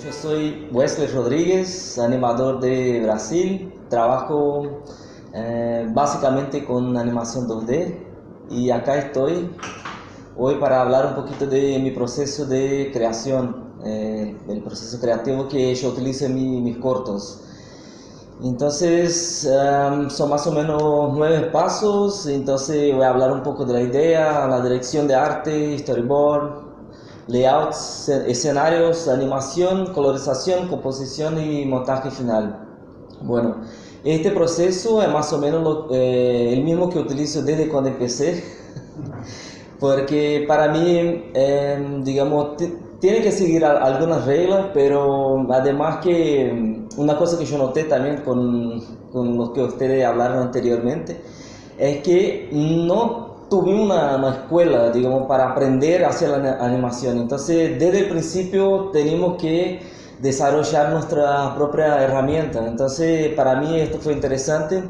Yo soy Wesley Rodríguez, animador de Brasil. Trabajo básicamente con animación 2D y acá estoy hoy para hablar un poquito de mi proceso de creación, el proceso creativo que yo utilizo en mis cortos. Entonces, son más o menos 9 pasos, entonces voy a hablar un poco de la idea, la dirección de arte, storyboard, layouts, escenarios, animación, colorización, composición y montaje final. Bueno, este proceso es más o menos el mismo que utilizo desde cuando empecé, porque para mí, digamos, tiene que seguir algunas reglas, pero además que una cosa que yo noté también con lo que ustedes hablaron anteriormente, es que no tuve una escuela, digamos, para aprender a hacer la animación. Entonces, desde el principio tenemos que desarrollar nuestra propia herramienta. Entonces, para mí esto fue interesante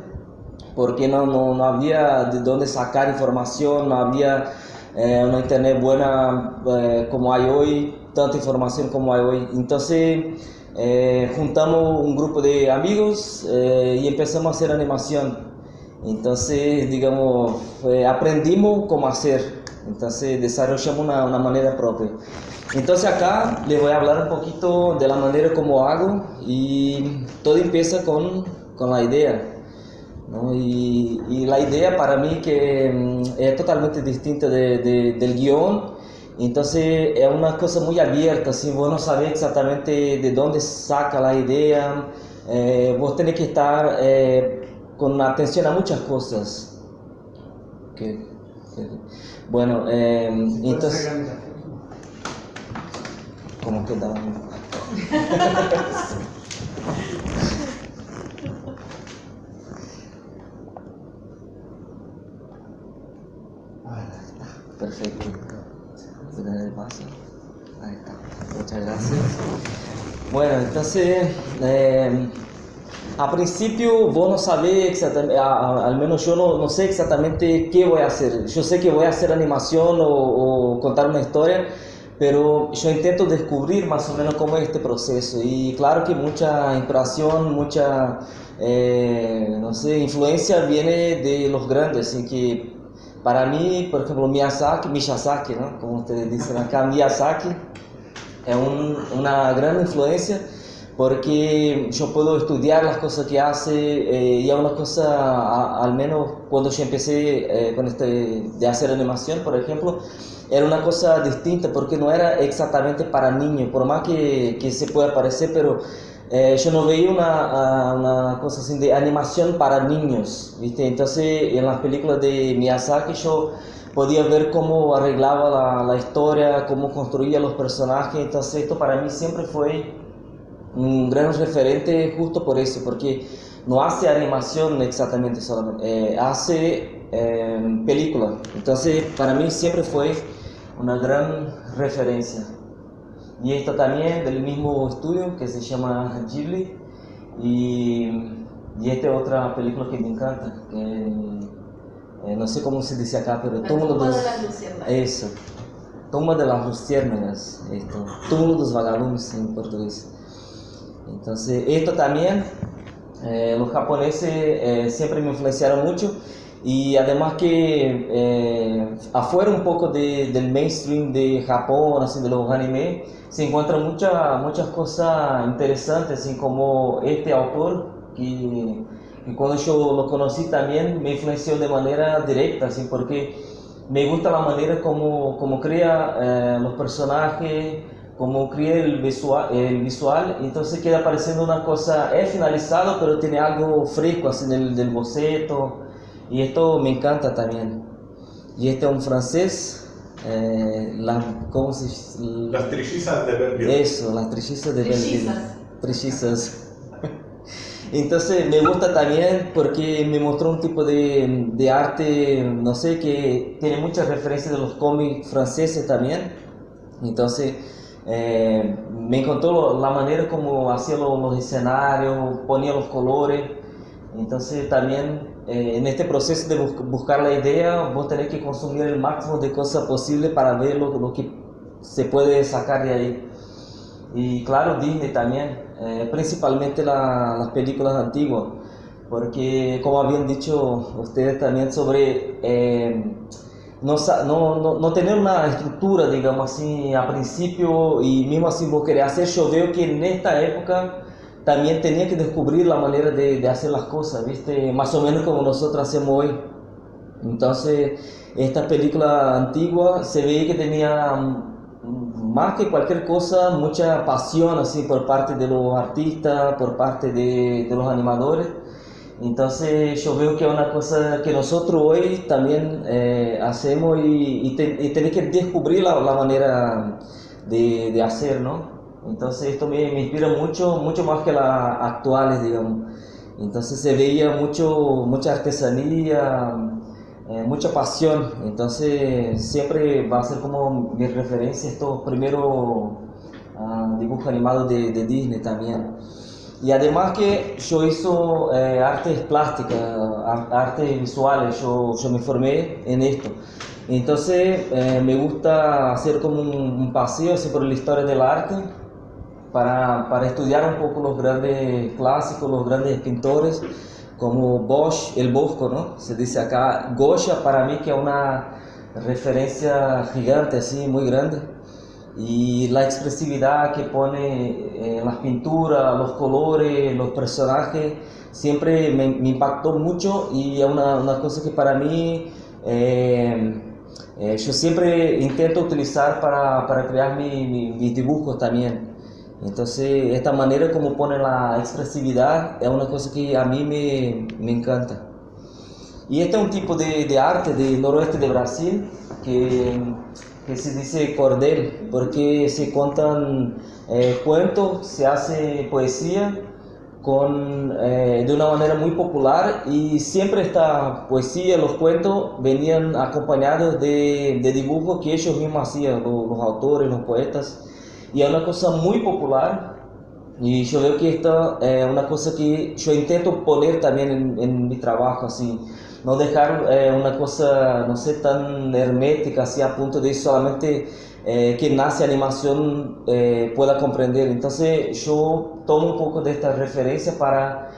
porque no había de dónde sacar información, no había una internet buena como hay hoy, tanta información como hay hoy. Entonces, juntamos un grupo de amigos y empezamos a hacer animación. Entonces, digamos, aprendimos cómo hacer, entonces desarrollamos una manera propia. Entonces acá les voy a hablar un poquito de la manera como hago y todo empieza con la idea, ¿no? Y la idea para mí que es totalmente distinta del guión, entonces es una cosa muy abierta, así, vos no sabés exactamente de dónde saca la idea, vos tenés que estar con atención a muchas cosas. Bueno, entonces, ¿cómo queda? Perfecto. El paso. Ahí está. Muchas gracias. Bueno, entonces, a principio vos no sabés exactamente, al menos yo no sé exactamente qué voy a hacer. Yo sé que voy a hacer animación o contar una historia, pero yo intento descubrir más o menos cómo es este proceso. Y claro que mucha inspiración, mucha, no sé, influencia viene de los grandes, así que para mí, por ejemplo, Miyazaki, ¿no? Como ustedes dicen acá, Miyazaki es una gran influencia porque yo puedo estudiar las cosas que hace y es una cosa, al menos cuando yo empecé con de hacer animación, por ejemplo, era una cosa distinta porque no era exactamente para niños, por más que se pueda parecer, pero yo no veía una cosa así de animación para niños, ¿viste? Entonces en las películas de Miyazaki yo podía ver cómo arreglaba la historia, cómo construía los personajes, entonces esto para mí siempre fue un gran referente justo por eso, porque no hace animación exactamente solamente, hace película, entonces para mí siempre fue una gran referencia. Y esto también del mismo estudio que se llama Ghibli y esta es otra película que me encanta, que no sé cómo se dice acá, pero Tumba de las Luciérnagas. Eso, Tumba de las Luciérnagas, esto, Túmulo dos Vagalumes en portugués. Entonces, esto también, los japoneses siempre me influenciaron mucho y además que afuera un poco del mainstream de Japón, así de los anime, se encuentran muchas cosas interesantes, así como este autor que cuando yo lo conocí también me influenció de manera directa, así porque me gusta la manera como crea los personajes, como crea el visual, entonces queda pareciendo una cosa, es finalizado, pero tiene algo fresco así del boceto, y esto me encanta también. Y este es un francés, ¿cómo se dice? Las trillizas de Belleville. Eso, las trillizas de Belleville. Trillizas. Trillizas. Entonces me gusta también porque me mostró un tipo de arte, no sé, que tiene muchas referencias de los cómics franceses también. Entonces me encantó la manera como hacía los escenarios, ponía los colores. Entonces también en este proceso de buscar la idea, vos tenés que consumir el máximo de cosas posible para ver lo que se puede sacar de ahí. Y claro, Disney también, principalmente las películas antiguas, porque como habían dicho ustedes también sobre no tener una estructura, digamos así, a principio y mismo así vos querés hacer, yo veo que en esta época también tenía que descubrir la manera de hacer las cosas, ¿viste? Más o menos como nosotros hacemos hoy. Entonces, esta película antigua se veía que tenía más que cualquier cosa, mucha pasión así por parte de los artistas, por parte de los animadores. Entonces yo veo que es una cosa que nosotros hoy también hacemos y tenés que descubrir la manera de hacer, ¿no? Entonces esto me inspira mucho, mucho más que las actuales, digamos. Entonces se veía mucha artesanía, mucha pasión. Entonces siempre va a ser como mi referencia estos primeros dibujos animados de Disney también. Y además que yo hizo artes plásticas, artes visuales, yo me formé en esto. Entonces me gusta hacer como un paseo así por la historia del arte para estudiar un poco los grandes clásicos, los grandes pintores, como Bosch, el Bosco, ¿no? Se dice acá, Goya para mí que es una referencia gigante, así, muy grande. Y la expresividad que pone en las pinturas, los colores, los personajes, siempre me impactó mucho y es una cosa que para mí yo siempre intento utilizar para crear mis dibujos también. Entonces, esta manera como pone la expresividad es una cosa que a mí me encanta. Y este es un tipo de arte del noroeste de Brasil que se dice cordel, porque se cuentan cuentos, se hace poesía de una manera muy popular y siempre esta poesía, los cuentos venían acompañados de dibujos que ellos mismos hacían, los autores, los poetas, y es una cosa muy popular. Y yo veo que esta es una cosa que yo intento poner también en mi trabajo, así, no dejar una cosa, no sé, tan hermética, así a punto de solamente que nace animación pueda comprender. Entonces yo tomo un poco de esta referencia para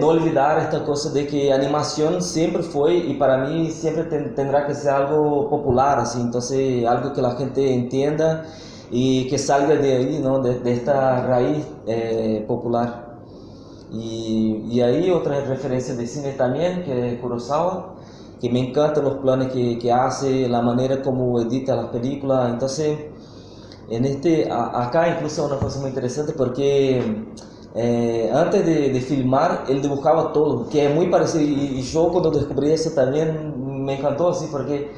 no olvidar esta cosa de que animación siempre fue y para mí siempre tendrá que ser algo popular, así, entonces algo que la gente entienda y que salga de ahí, ¿no? de esta raíz popular. Y ahí otra referencia de cine también, que es Kurosawa, que me encantan los planes que hace, la manera como edita las películas. Entonces, acá incluso una cosa muy interesante porque antes de filmar, él dibujaba todo, que es muy parecido. Y yo cuando descubrí eso también me encantó así, porque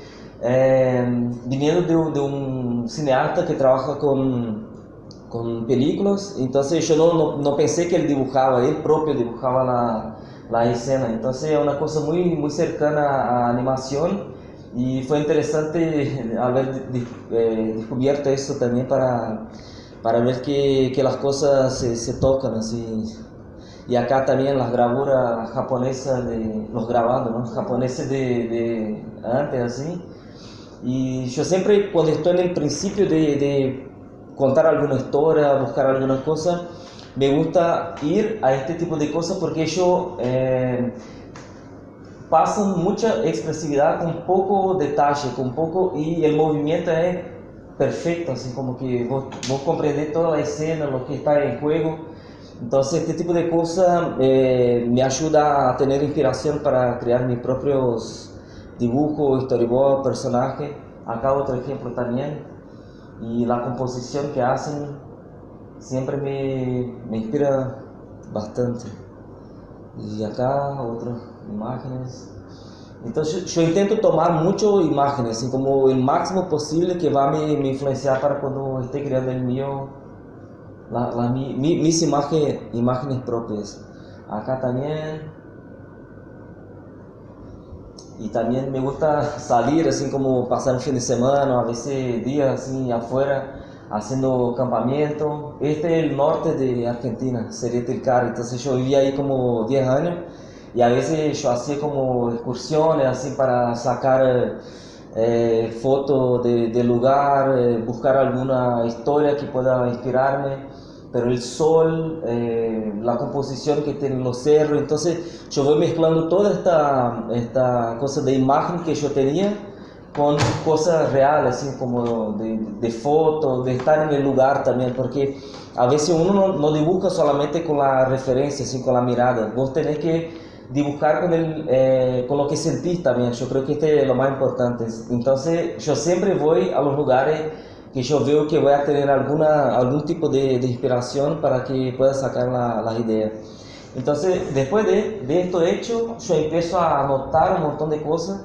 viniendo de un cineasta que trabaja con películas, entonces yo no pensé que él dibujaba, él propio dibujaba la escena, entonces es una cosa muy cercana a animación y fue interesante haber descubierto eso también para ver que las cosas se tocan así. Y acá también las gravuras japonesas, los grabados, ¿no? Japoneses de antes así. Y yo siempre cuando estoy en el principio de contar alguna historia, buscar alguna cosa, me gusta ir a este tipo de cosas porque ellos pasan mucha expresividad con poco detalle, con poco, y el movimiento es perfecto, así como que vos comprendés toda la escena, lo que está en juego. Entonces este tipo de cosas me ayuda a tener inspiración para crear mis propios dibujos, storyboard, personajes. Acá otro ejemplo también. Y la composición que hacen siempre me inspira bastante. Y acá otras imágenes. Entonces yo intento tomar muchas imágenes, así como el máximo posible que va a me influenciar para cuando esté creando el mío, mis imágenes propias. Acá también. Y también me gusta salir, así como pasar un fin de semana, a veces días así afuera, haciendo campamento. Este es el norte de Argentina, sería Tilcara. Entonces yo vivía ahí como 10 años y a veces yo hacía como excursiones así para sacar fotos del lugar, buscar alguna historia que pueda inspirarme, pero el sol, la composición que tienen los cerros, entonces yo voy mezclando toda esta cosa de imagen que yo tenía con cosas reales, así como de fotos, de estar en el lugar también, porque a veces uno no dibuja solamente con la referencia, así con la mirada, vos tenés que dibujar con lo que sentís también, yo creo que este es lo más importante. Entonces yo siempre voy a los lugares que yo veo que voy a tener algún tipo de inspiración para que pueda sacar las ideas. Entonces después de esto hecho, yo empiezo a anotar un montón de cosas.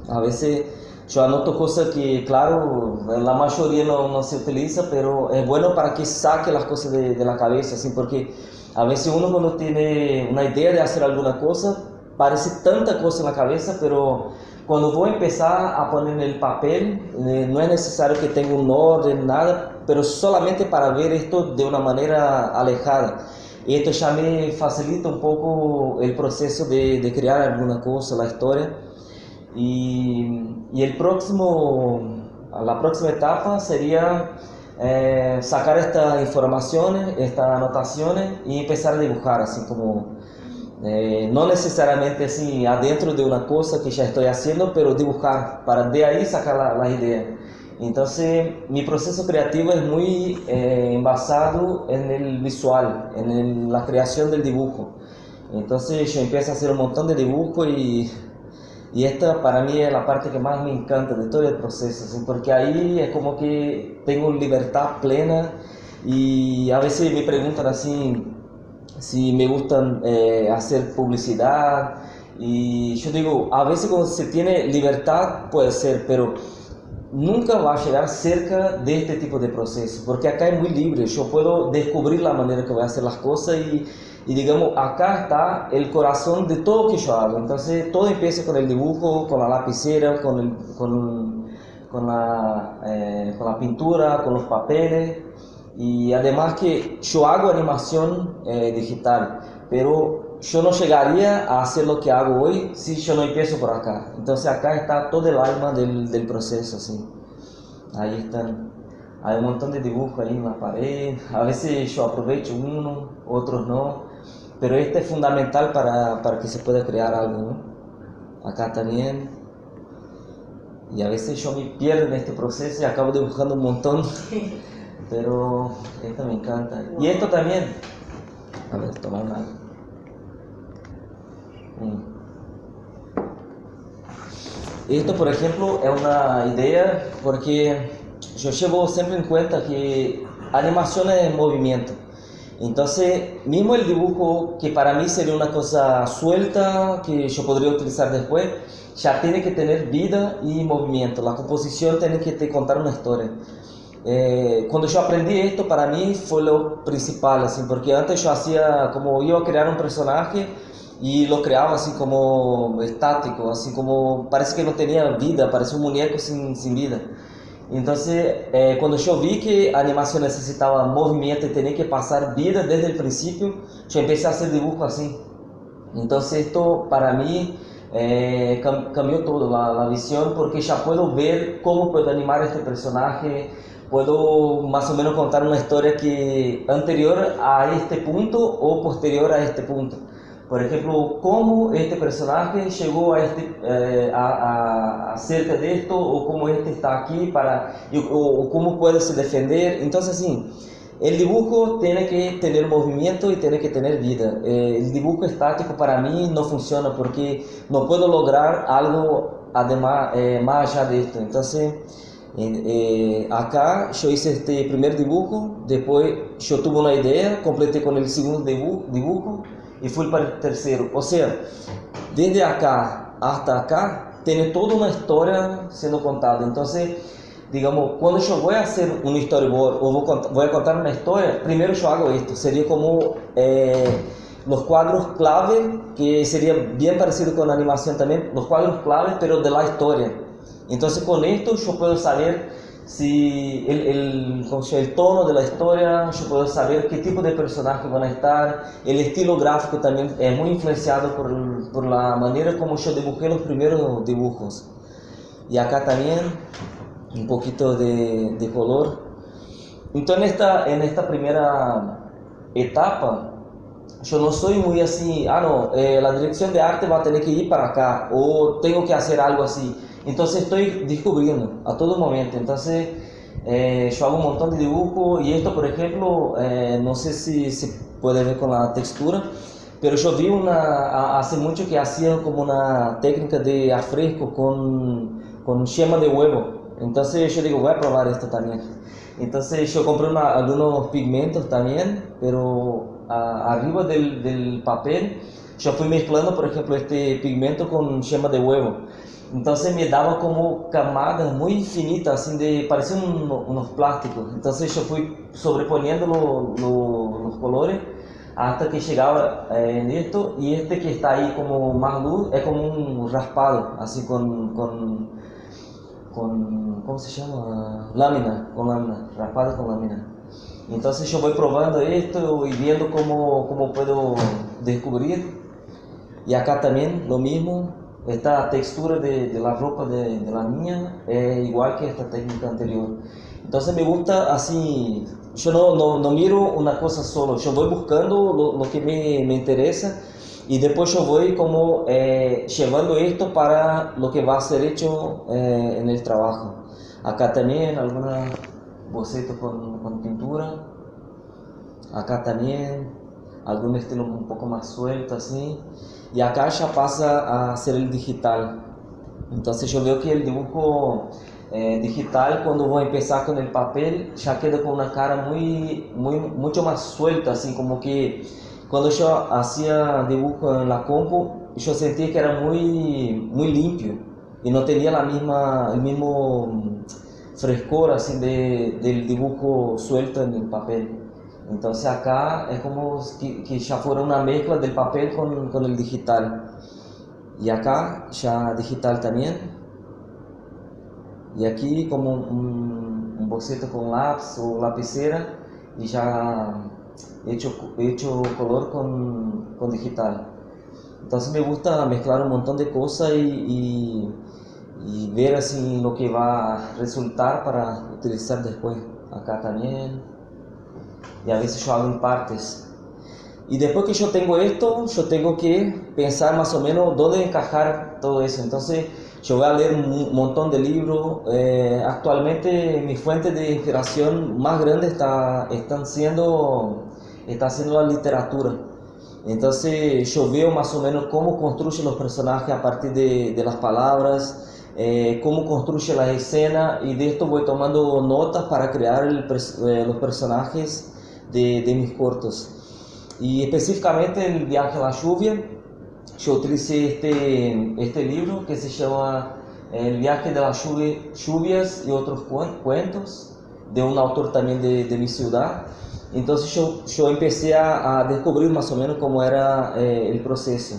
A veces yo anoto cosas que, claro, la mayoría no se utiliza, pero es bueno para que saque las cosas de la cabeza, así, porque a veces uno cuando tiene una idea de hacer alguna cosa, parece tanta cosa en la cabeza, pero cuando voy a empezar a poner en el papel, no es necesario que tenga un orden, nada, pero solamente para ver esto de una manera alejada. Y esto ya me facilita un poco el proceso de crear alguna cosa, la historia. Y la próxima etapa sería sacar estas informaciones, estas anotaciones y empezar a dibujar, así como, no necesariamente así adentro de una cosa que ya estoy haciendo, pero dibujar, para de ahí sacar las ideas. Entonces, mi proceso creativo es muy basado en el visual, en la creación del dibujo. Entonces, yo empiezo a hacer un montón de dibujos y esta para mí es la parte que más me encanta de todo el proceso, ¿sí? Porque ahí es como que tengo libertad plena y a veces me preguntan así si me gustan hacer publicidad y yo digo, a veces cuando se tiene libertad puede ser, pero nunca va a llegar cerca de este tipo de proceso, porque acá es muy libre, yo puedo descubrir la manera que voy a hacer las cosas y digamos, acá está el corazón de todo lo que yo hago. Entonces todo empieza con el dibujo, con la lapicera, con la pintura, con los papeles, y además que yo hago animación digital, pero yo no llegaría a hacer lo que hago hoy si yo no empiezo por acá. Entonces acá está todo el alma del proceso, ¿sí? Ahí están. Hay un montón de dibujos ahí en la pared. A veces yo aprovecho uno, otros no. Pero este es fundamental para que se pueda crear algo, ¿no? Acá también. Y a veces yo me pierdo en este proceso y acabo dibujando un montón. Pero esto me encanta. Y esto también. A ver, tomar una. Esto, por ejemplo, es una idea porque yo llevo siempre en cuenta que animación es movimiento. Entonces, mismo el dibujo, que para mí sería una cosa suelta, que yo podría utilizar después, ya tiene que tener vida y movimiento. La composición tiene que te contar una historia. Cuando yo aprendí esto, para mí fue lo principal, así, porque antes yo hacía como iba a crear un personaje y lo creaba así como estático, así como parece que no tenía vida, parece un muñeco sin vida. Entonces, cuando yo vi que a animación necesitaba movimiento y tenía que pasar vida desde el principio, yo empecé a hacer dibujos así. Entonces, esto para mí cambió todo la visión, porque ya puedo ver cómo puedo animar este personaje, puedo más o menos contar una historia que anterior a este punto o posterior a este punto. Por ejemplo, cómo este personaje llegó a cerca de esto, o cómo este está aquí o cómo puede se defender. Entonces, sí, el dibujo tiene que tener movimiento y tiene que tener vida. El dibujo estático para mí no funciona porque no puedo lograr algo además, más allá de esto. Entonces, acá yo hice este primer dibujo, después yo tuve una idea, completé con el segundo dibujo y fui para el tercero. O sea, desde acá hasta acá tiene toda una historia siendo contada. Entonces, digamos, cuando yo voy a hacer un storyboard o voy a contar una historia, primero yo hago esto. Sería como los cuadros clave, que sería bien parecido con la animación también, los cuadros clave pero de la historia. Entonces con esto yo puedo saber si el tono de la historia, yo puedo saber qué tipo de personajes van a estar. El estilo gráfico también es muy influenciado por la manera como yo dibujé los primeros dibujos. y acá también un poquito de color. Entonces en esta primera etapa yo no soy muy así, la dirección de arte va a tener que ir para acá o tengo que hacer algo así. Entonces estoy descubriendo a todo momento. Entonces yo hago un montón de dibujo y esto, por ejemplo, no sé si se puede ver con la textura, pero yo vi hace mucho que hacían como una técnica de afresco con yema de huevo. Entonces yo digo, voy a probar esto también. Entonces yo compré algunos pigmentos también, pero arriba del papel yo fui mezclando, por ejemplo, este pigmento con yema de huevo. Entonces me daba como camadas muy finitas, así parecían unos plásticos. Entonces yo fui sobreponiendo los colores hasta que llegaba en esto, y este que está ahí como más luz es como un raspado, así con ¿cómo se llama? Con lámina, raspado con lámina. Entonces yo voy probando esto y viendo cómo puedo descubrir. Y acá también lo mismo, esta textura de la ropa de la niña es igual que esta técnica anterior. Entonces me gusta así, yo no miro una cosa solo, yo voy buscando lo que me interesa, y después yo voy como llevando esto para lo que va a ser hecho en el trabajo. Acá también algunos bocetos con pintura, acá también algún estilo un poco más suelto así, y acá ya pasa a ser el digital. Entonces yo veo que el dibujo digital, cuando voy a empezar con el papel, ya queda con una cara mucho más suelta, así como que cuando yo hacía dibujo en la compu, yo sentía que era muy limpio y no tenía el mismo frescor así del dibujo suelto en el papel. Entonces acá es como que ya fuera una mezcla del papel con el digital. Y acá ya digital también. Y aquí como un boceto con lápiz o lapicera, y ya hecho color con digital. Entonces me gusta mezclar un montón de cosas y ver así lo que va a resultar para utilizar después. Acá también. Y a veces yo hago en partes. Y después que yo tengo esto, yo tengo que pensar más o menos dónde encajar todo eso. Entonces yo voy a leer un montón de libros. Actualmente mi fuente de inspiración más grande está siendo la literatura. Entonces yo veo más o menos cómo construye los personajes a partir de las palabras, cómo construye la escena, y de esto voy tomando notas para crear los personajes de mis cortos. Y específicamente en el viaje a la lluvia, yo utilicé este libro que se llama El viaje de las lluvias y otros cuentos, de un autor también de mi ciudad. Entonces yo empecé a descubrir más o menos cómo era el proceso.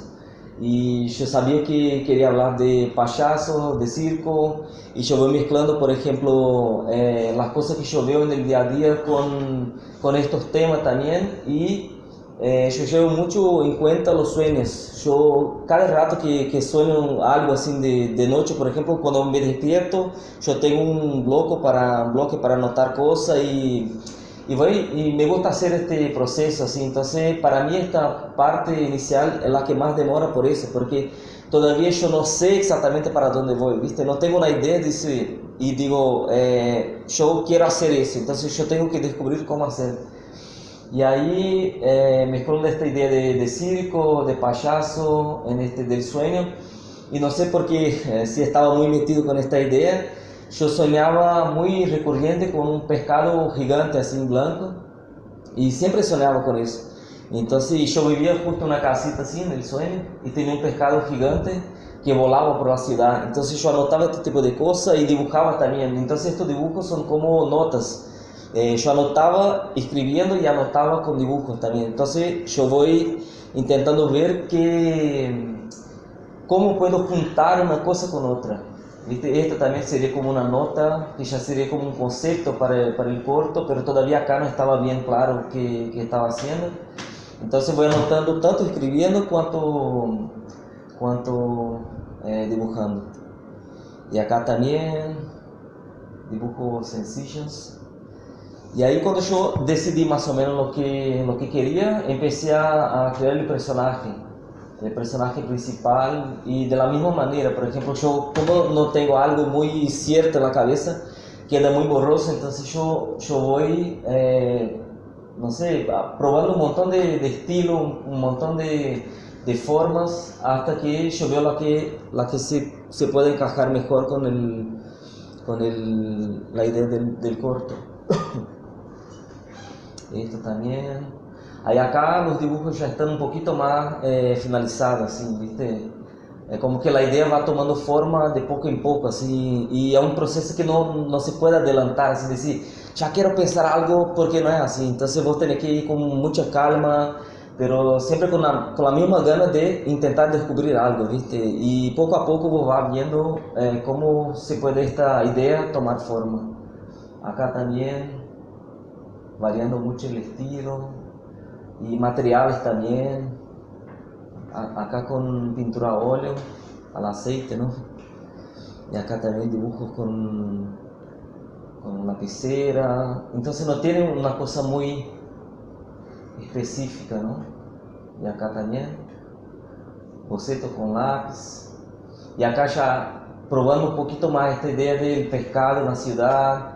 Y yo sabía que quería hablar de payaso, de circo, y yo voy mezclando, por ejemplo, las cosas que yo veo en el día a día con estos temas también. Y yo llevo mucho en cuenta los sueños. Yo cada rato que sueño algo así de noche, por ejemplo, cuando me despierto, yo tengo un bloque para anotar cosas, y me gusta hacer este proceso así. Entonces para mí esta parte inicial es la que más demora por eso, porque todavía yo no sé exactamente para dónde voy, ¿viste? No tengo una idea de eso, y digo, yo quiero hacer eso, entonces yo tengo que descubrir cómo hacer. Y ahí mezclando esta idea de circo, de payaso, del sueño, y no sé por qué, si estaba muy metido con esta idea, yo soñaba muy recurrente con un pescado gigante así blanco, y siempre soñaba con eso. Entonces yo vivía justo en una casita así en el sueño, y tenía un pescado gigante que volaba por la ciudad. Entonces yo anotaba este tipo de cosas y dibujaba también. Entonces estos dibujos son como notas. Yo anotaba escribiendo y anotaba con dibujos también. Entonces yo voy intentando ver cómo puedo juntar una cosa con otra. ¿Viste? Esta también sería como una nota, que ya sería como un concepto para el corto, pero todavía acá no estaba bien claro qué estaba haciendo. Entonces voy anotando tanto escribiendo cuanto dibujando. Y acá también, dibujos sencillos. Y ahí cuando yo decidí más o menos lo que quería, empecé a crear el personaje principal, y de la misma manera, por ejemplo, yo como no tengo algo muy cierto en la cabeza, queda muy borroso, entonces yo voy, no sé, probando un montón de estilos, un montón de formas, hasta que yo veo la que se puede encajar mejor con la idea del corto. Esto también. Ahí acá los dibujos ya están un poquito más finalizados, así, ¿viste? Como que la idea va tomando forma de poco en poco, así, y es un proceso que no se puede adelantar, así decir, ya quiero pensar algo porque no es así. Entonces vos tenés que ir con mucha calma, pero siempre con la misma gana de intentar descubrir algo, ¿viste? Y poco a poco vos vas viendo cómo se puede esta idea tomar forma. Acá también, variando mucho el estilo y materiales también. Acá con pintura a óleo, al aceite, ¿no? Y acá también dibujos con lapicera. Entonces no tiene una cosa muy específica, ¿no? Y acá también, boceto con lápiz. Y acá ya probando un poquito más esta idea del pescado en la ciudad.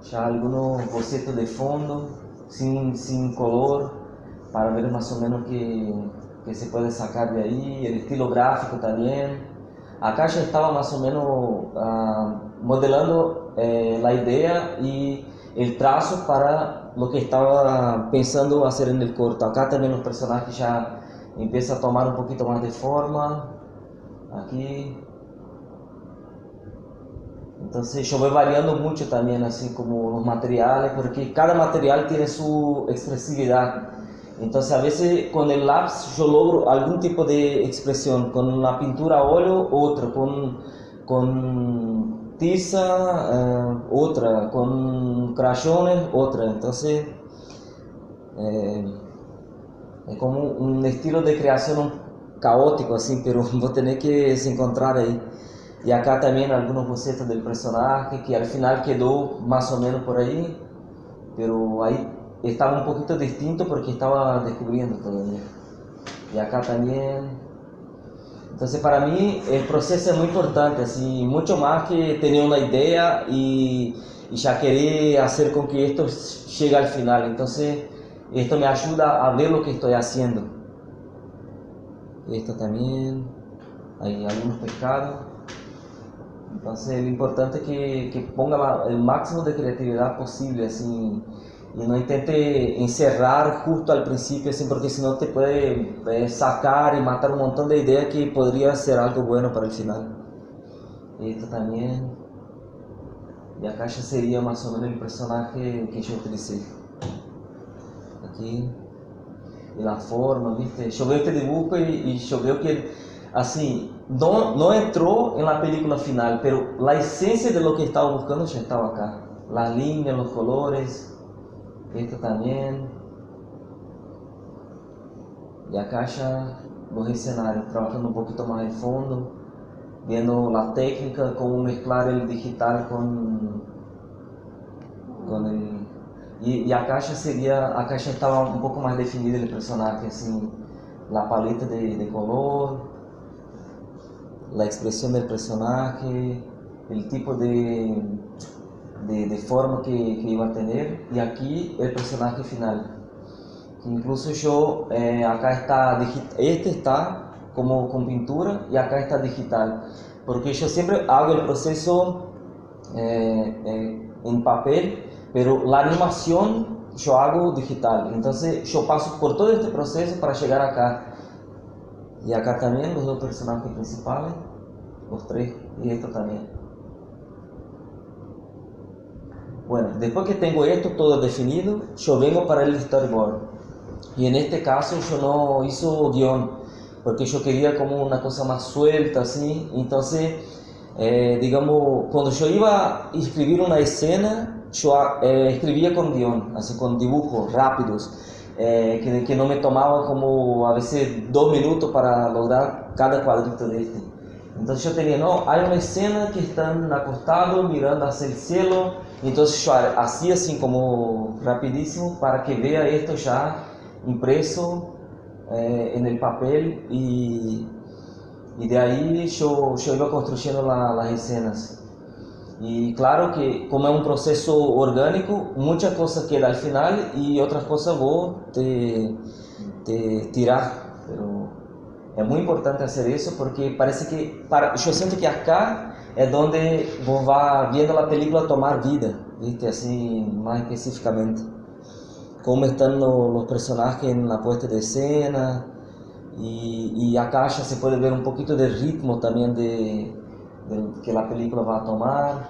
Ya algunos bocetos de fondo, sin color, para ver más o menos que se puede sacar de ahí, el estilo gráfico también. Acá ya estaba más o menos modelando la idea y el trazo para lo que estaba pensando hacer en el corto. Acá también los personajes ya empiezan a tomar un poquito más de forma, aquí. Entonces yo voy variando mucho también, así como los materiales, porque cada material tiene su expresividad. Entonces a veces con el lápiz yo logro algún tipo de expresión, con la pintura a óleo otra, con tiza otra, con crayones otra. Entonces es como un estilo de creación caótico así, pero vos tenés que se encontrar ahí. Y acá también algunos bocetos del personaje que al final quedó más o menos por ahí, pero ahí estaba un poquito distinto porque estaba descubriendo todavía. Y acá también. Entonces para mí el proceso es muy importante, así, mucho más que tener una idea y ya querer hacer con que esto llegue al final. Entonces esto me ayuda a ver lo que estoy haciendo. Y esto también, hay algunos pescados. Entonces lo importante es que ponga el máximo de creatividad posible, así, y no intente encerrar justo al principio, así, porque si no te puede sacar y matar un montón de ideas que podría ser algo bueno para el final. Esto también. Y acá ya sería más o menos el personaje que yo utilicé. Aquí. Y la forma, ¿viste? Yo veo este dibujo y yo veo que, así, no entró en la película final, pero la esencia de lo que estaba buscando ya estaba acá. Las líneas, los colores. Esto también. Y acá ya los escenarios, trabajando un poquito más el fondo, viendo la técnica, cómo mezclar el digital con el... Y acá ya estaba un poco más definido el personaje, así, la paleta de color, la expresión del personaje, el tipo de forma que iba a tener, y aquí el personaje final. Incluso yo, acá está este está como con pintura y acá está digital, porque yo siempre hago el proceso en papel, pero la animación yo hago digital. Entonces yo paso por todo este proceso para llegar acá. Y acá también los dos personajes principales, los tres, y esto también. Bueno, después que tengo esto todo definido, yo vengo para el storyboard. Y en este caso yo no hice guión, porque yo quería como una cosa más suelta, así. Entonces, digamos, cuando yo iba a escribir una escena, yo escribía con guión, así, con dibujos rápidos. que no me tomaba como a veces 2 minutos para lograr cada cuadrito de este. Entonces yo tenía, no, hay una escena que están acostados mirando hacia el cielo, entonces yo hacía así como rapidísimo para que vea esto ya impreso en el papel y de ahí yo iba construyendo las escenas. Y claro que como es un proceso orgánico, muchas cosas quedan al final y otras cosas vos te tirar, pero es muy importante hacer eso porque parece que, yo siento que acá es donde vos vas viendo la película tomar vida, ¿viste? Así más específicamente. Cómo están los personajes en la puesta de escena y acá ya se puede ver un poquito del ritmo también de que la película va a tomar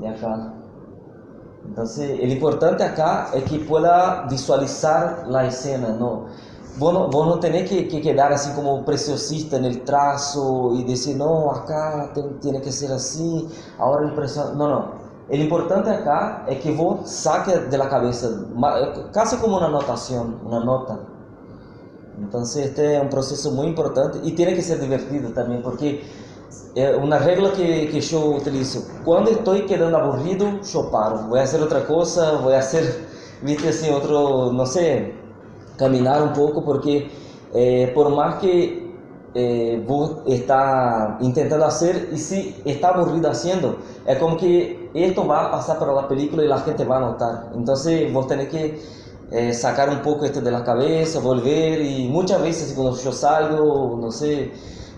de acá. Entonces, el importante acá es que pueda visualizar la escena, ¿no? Vos no tenés que quedar así como preciosista en el trazo y decir, no, acá tiene que ser así, ahora el personaje... No. El importante acá es que vos saques de la cabeza, casi como una anotación, una nota. Entonces, este es un proceso muy importante y tiene que ser divertido también, porque una regla que yo utilizo, cuando estoy quedando aburrido, yo paro, voy a hacer otra cosa, voy a hacer, viste, así otro, no sé, caminar un poco, porque por más que vos está intentando hacer y si está aburrido haciendo, es como que esto va a pasar para la película y la gente va a notar. Entonces vos tenés que sacar un poco esto de la cabeza, volver, y muchas veces cuando yo salgo, no sé,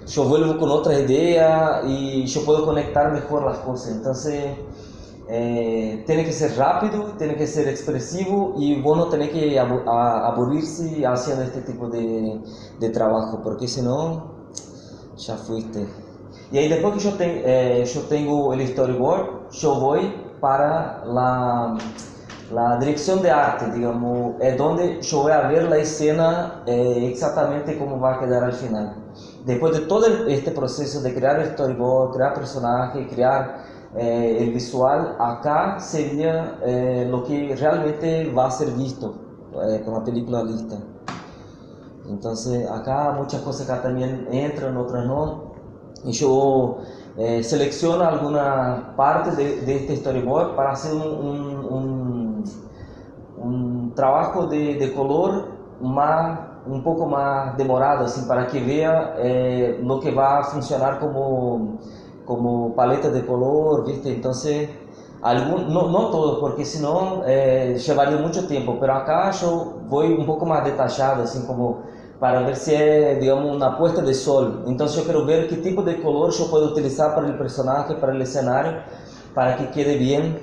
yo vuelvo con otra idea y yo puedo conectar mejor las cosas. Entonces tiene que ser rápido, tiene que ser expresivo y vos no tenés que aburrirse haciendo este tipo de trabajo, porque si no, ya fuiste. Y ahí después que yo tengo el storyboard, yo voy para la dirección de arte, digamos, es donde yo voy a ver la escena exactamente cómo va a quedar al final. Después de todo este proceso de crear el storyboard, crear personaje, crear el visual, acá sería lo que realmente va a ser visto con la película lista. Entonces acá muchas cosas acá también entran, otras no. Y yo selecciono alguna parte de este storyboard para hacer un trabajo de color un poco más demorado, así, para que vea lo que va a funcionar como paleta de color, ¿viste? Entonces, no todo, porque senão llevaría mucho tiempo, pero acá yo voy un poco más detallado, así como para ver si es, digamos, una puesta de sol. Entonces yo quiero ver qué tipo de color yo puedo utilizar para el personaje, para el escenario, para que quede bien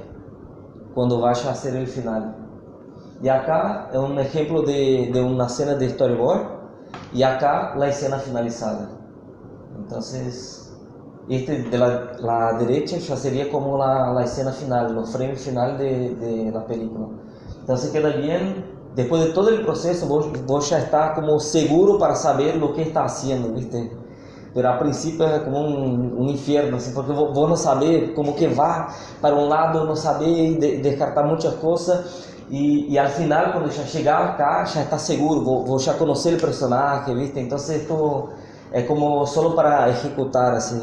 cuando vaya a hacer el final. Y acá es un ejemplo de una escena de storyboard y acá la escena finalizada. Entonces, este de la derecha ya sería como la escena final, los frames final de la película. Entonces queda bien. Después de todo el proceso, vos ya estás como seguro para saber lo que está haciendo, ¿viste? Pero al principio es como un infierno, así, porque vos no sabés, como que va para un lado, no sabés descartar muchas cosas. Y al final, cuando ya llega acá, ya está seguro, vos ya conocés el personaje, ¿viste? Entonces esto es como solo para ejecutar, así.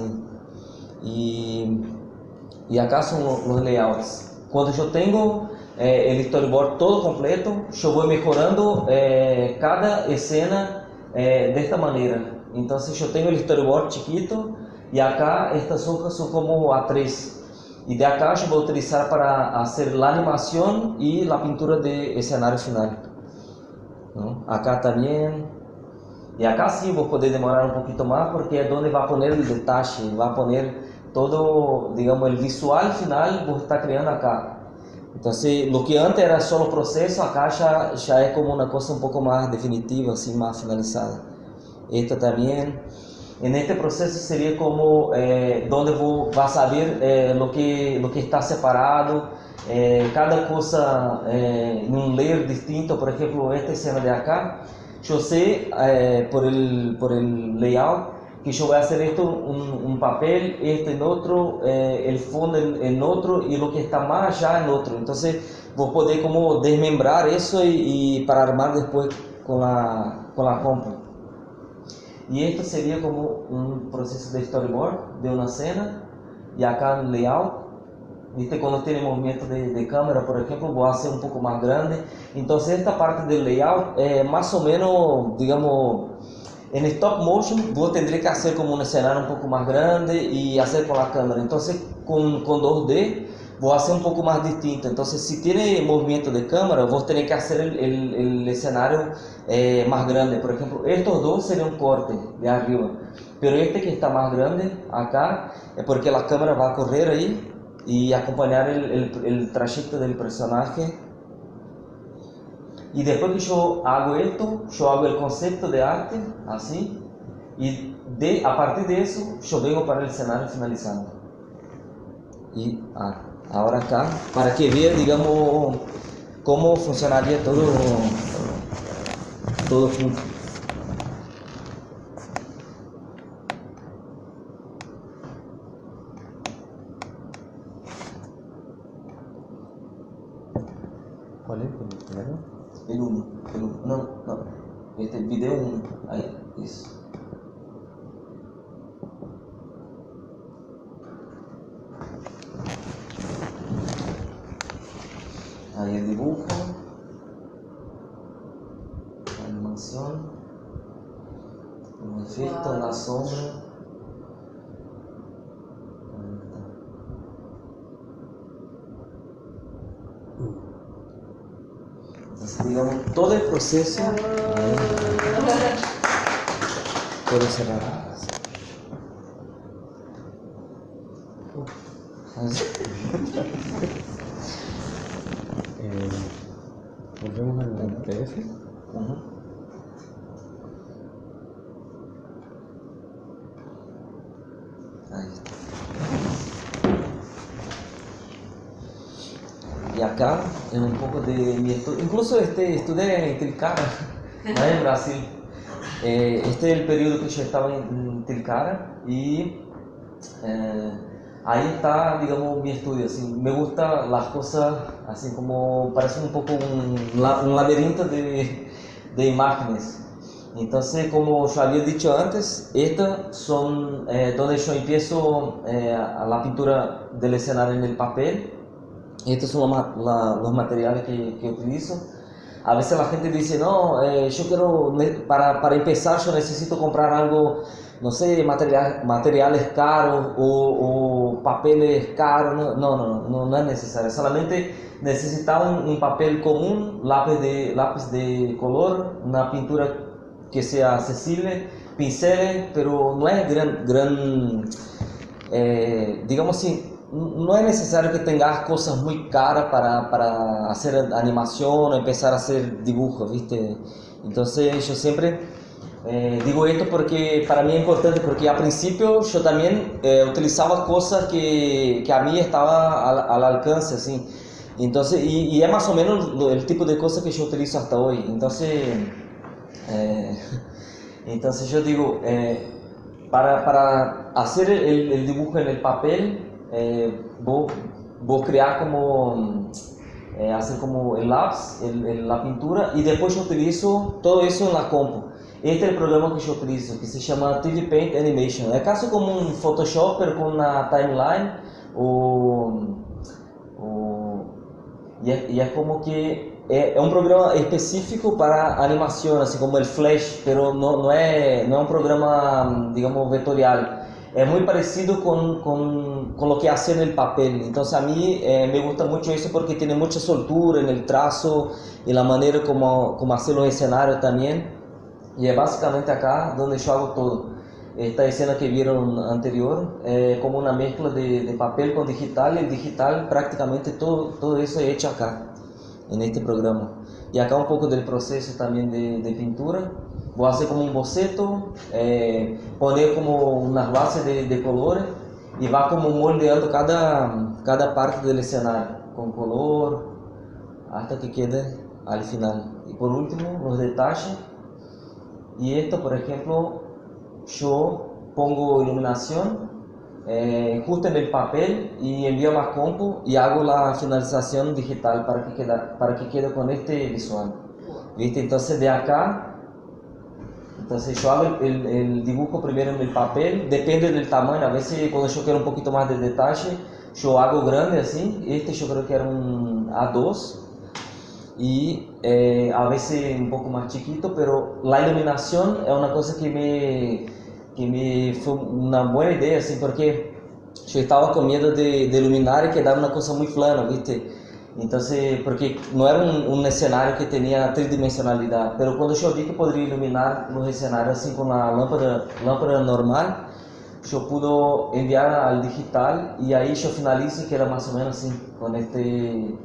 Y acá son los layouts. Cuando yo tengo el storyboard todo completo, yo voy mejorando cada escena de esta manera. Entonces yo tengo el storyboard chiquito y acá estas hojas son como A3. Y de acá yo voy a utilizar para hacer la animación y la pintura de escenario final, ¿no? Acá también. Y acá sí vos podés demorar un poquito más porque es donde va a poner el detalle, va a poner todo, digamos, el visual final vos está creando acá. Entonces, lo que antes era solo proceso, acá ya es como una cosa un poco más definitiva, así, más finalizada. Esta también. En este proceso sería como donde vos vas a ver lo que está separado, cada cosa en un layer distinto. Por ejemplo, esta escena de acá, yo sé por el layout que yo voy a hacer esto un papel, esto en otro, el fondo en otro y lo que está más allá en otro. Entonces vos podés como desmembrar eso y para armar después con la compu. Y esto sería como un proceso de storyboard de una escena, y acá en layout, ¿viste? Cuando tiene movimiento de cámara, por ejemplo, voy a hacer un poco más grande. Entonces esta parte del layout, más o menos, digamos, en stop motion vos tendrías que hacer como un escenario un poco más grande y hacer con la cámara. Entonces con 2D vos hacer un poco más distinto. Entonces si tiene movimiento de cámara, vos tenés que hacer el escenario más grande. Por ejemplo, estos dos serían un corte de arriba, pero este que está más grande acá es porque la cámara va a correr ahí y acompañar el trayecto del personaje. Y después que yo hago esto, yo hago el concepto de arte, así, y a partir de eso, yo vengo para el escenario finalizando. Y ahora acá, para que vean, digamos, cómo funcionaría todo junto. ¿Cuál es el primero? El 1, no, este video 1, ahí, eso. Ahí el dibujo, la animación, un efecto, la sombra. Entonces, digamos, todo el proceso puede cerrar. Volvemos al PDF. Ahí está. Y acá es un poco de mi estudio. Incluso estudié en Tilcara, en Brasil. Este es el periodo que yo estaba en Tilcara y ahí está, digamos, mi estudio. Así, me gustan las cosas así como parecen un poco un laberinto de imágenes. Entonces, como yo había dicho antes, estas son donde yo empiezo la pintura del escenario en el papel. Estos son los materiales que utilizo. A veces la gente dice, no, yo quiero, para empezar yo necesito comprar algo, no sé, materiales caros o papeles caros. No es necesario. Solamente necesita un papel común, lápiz de color, una pintura que sea accesible, pinceles, pero no es digamos así, no es necesario que tengas cosas muy caras para hacer animación o empezar a hacer dibujos, ¿viste? Entonces yo siempre digo esto porque para mí es importante, porque al principio yo también utilizaba cosas que a mí estaba al alcance, así. Entonces, y es más o menos el tipo de cosas que yo utilizo hasta hoy. Entonces yo digo, para hacer el dibujo en el papel, vos crear como, hacer como el lápiz, la pintura, y después yo utilizo todo eso en la compu. Este es el programa que yo utilizo, que se llama 3D Paint Animation. Es casi como un Photoshop, pero con una timeline, y es como que es un programa específico para animación, así como el Flash, pero no es un programa, digamos, vectorial. Es muy parecido con lo que hace en el papel. Entonces a mí me gusta mucho eso porque tiene mucha soltura en el trazo y la manera como hacer los escenarios también. Y es básicamente acá donde yo hago todo. Esta escena que vieron anterior, como una mezcla de papel con digital, y el digital prácticamente todo eso es hecho acá, en este programa. Y acá un poco del proceso también de pintura. Voy a hacer como un boceto, poner como unas bases de colores y va como moldeando cada parte del escenario con color hasta que quede al final. Y por último, los detalles. Y esto, por ejemplo, yo pongo iluminación justo en el papel y envío a la compu y hago la finalización digital para que quede con este visual. ¿Viste? Entonces de acá, entonces yo hago el dibujo primero en el papel, depende del tamaño, a veces cuando yo quiero un poquito más de detalle, yo hago grande así, este yo creo que era un A2 y a veces un poco más chiquito, pero la iluminación es una cosa que me fue una buena idea, así, porque yo estaba con miedo de iluminar y quedar una cosa muy plana, ¿viste? Entonces, porque no era un escenario que tenía tridimensionalidad, pero cuando yo vi que podría iluminar los escenarios así con la lámpara normal, yo pude enviar al digital y ahí yo finalizo y queda más o menos así, con este.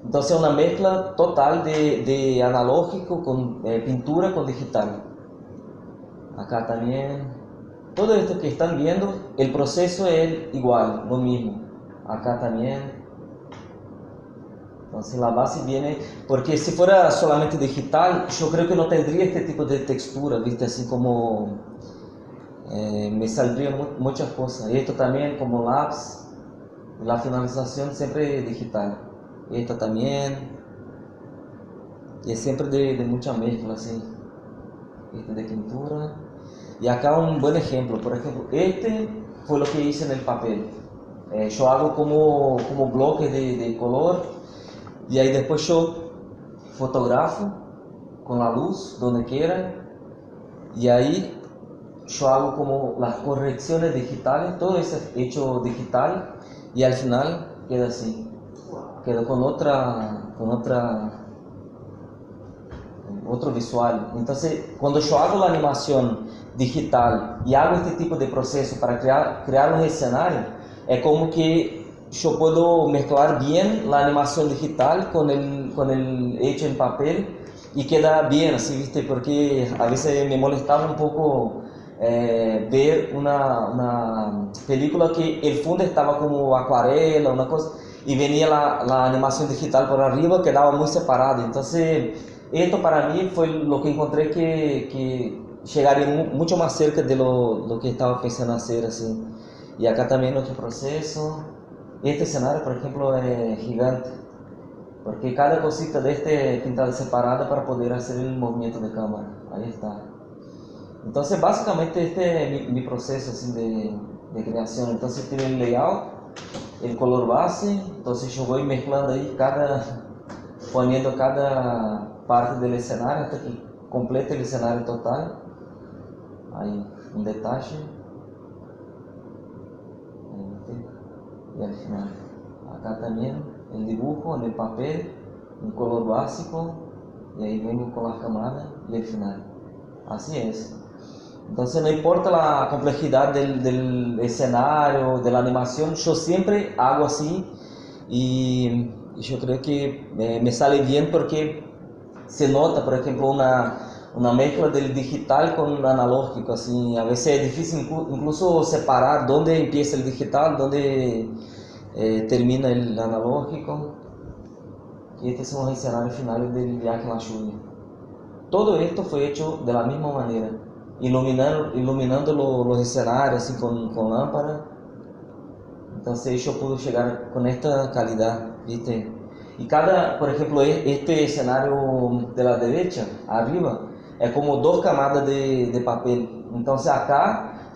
Entonces es una mezcla total de analógico con pintura con digital. Acá también, todo esto que están viendo, el proceso es igual, lo mismo. Acá también. Entonces la base viene, porque si fuera solamente digital, yo creo que no tendría este tipo de textura, ¿viste? Así como me saldría muchas cosas. Y esto también como lápiz, la finalización siempre digital. Esta también, y es siempre de mucha mezcla, así. Este de pintura. Y acá un buen ejemplo, por ejemplo, este fue lo que hice en el papel. Yo hago como bloques de color. Y ahí después yo fotografo con la luz donde quiera y ahí yo hago como las correcciones digitales, todo eso es hecho digital y al final queda así, queda con otro visual. Entonces cuando yo hago la animación digital y hago este tipo de proceso para crear un escenario, es como que yo puedo mezclar bien la animación digital con el hecho en papel y queda bien así, ¿viste? Porque a veces me molestaba un poco ver una película que el fondo estaba como acuarela, una cosa, y venía la animación digital por arriba, quedaba muy separado. Entonces, esto para mí fue lo que encontré que llegaría mucho más cerca de lo que estaba pensando hacer, así. Y acá también otro proceso. Este escenario, por ejemplo, es gigante, porque cada cosita de este pintada separada para poder hacer el movimiento de cámara. Ahí está. Entonces, básicamente este es mi proceso así de creación. Entonces tiene el layout, el color base, entonces yo voy mezclando ahí poniendo cada parte del escenario hasta que complete el escenario total. Ahí, un detalle. Y al final, acá también el dibujo en el papel, un color básico, y ahí vengo con las camadas y el final. Así es. Entonces no importa la complejidad del escenario, de la animación, yo siempre hago así y yo creo que me sale bien porque se nota, por ejemplo, una mezcla del digital con el analógico, así. A veces es difícil incluso separar dónde empieza el digital, dónde termina el analógico. Y estos son los escenarios finales del viaje a la lluvia. Todo esto fue hecho de la misma manera, iluminando los escenarios así con lámpara. Entonces yo pude llegar con esta calidad, ¿viste? Y por ejemplo, este escenario de la derecha, arriba, es como dos camadas de papel. Entonces acá,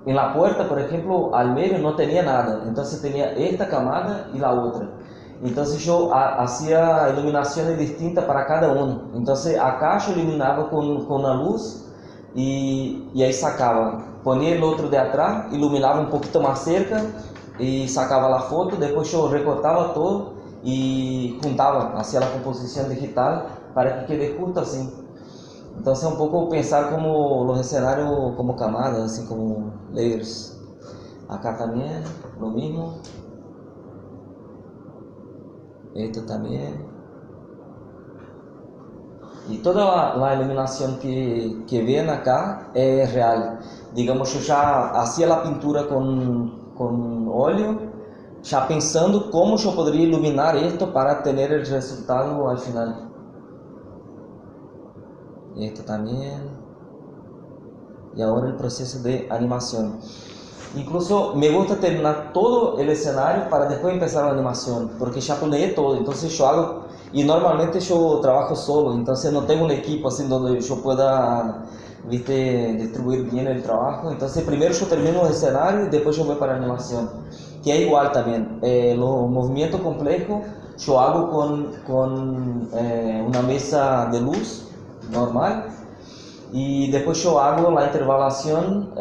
en la puerta, por ejemplo, al medio no tenía nada. Entonces tenía esta camada y la otra. Entonces yo hacía iluminaciones distintas para cada uno. Entonces acá yo iluminaba con la luz y ahí sacaba. Ponía el otro de atrás, iluminaba un poquito más cerca y sacaba la foto. Después yo recortaba todo y juntaba, hacía la composición digital para que quede justo así. Entonces un poco pensar como los escenarios como camadas, así como layers. Acá también lo mismo. Esto también. Y toda la iluminación que ven acá es real. Digamos, yo ya hacía la pintura con óleo, ya pensando cómo yo podría iluminar esto para tener el resultado al final. Esto también. Y ahora el proceso de animación. Incluso me gusta terminar todo el escenario para después empezar la animación, porque ya planeé todo, entonces yo hago, y normalmente yo trabajo solo, entonces no tengo un equipo así donde yo pueda, viste, distribuir bien el trabajo, entonces primero yo termino el escenario y después yo voy para la animación, que es igual también, los movimientos complejos yo hago con una mesa de luz normal. Y después yo hago la intercalación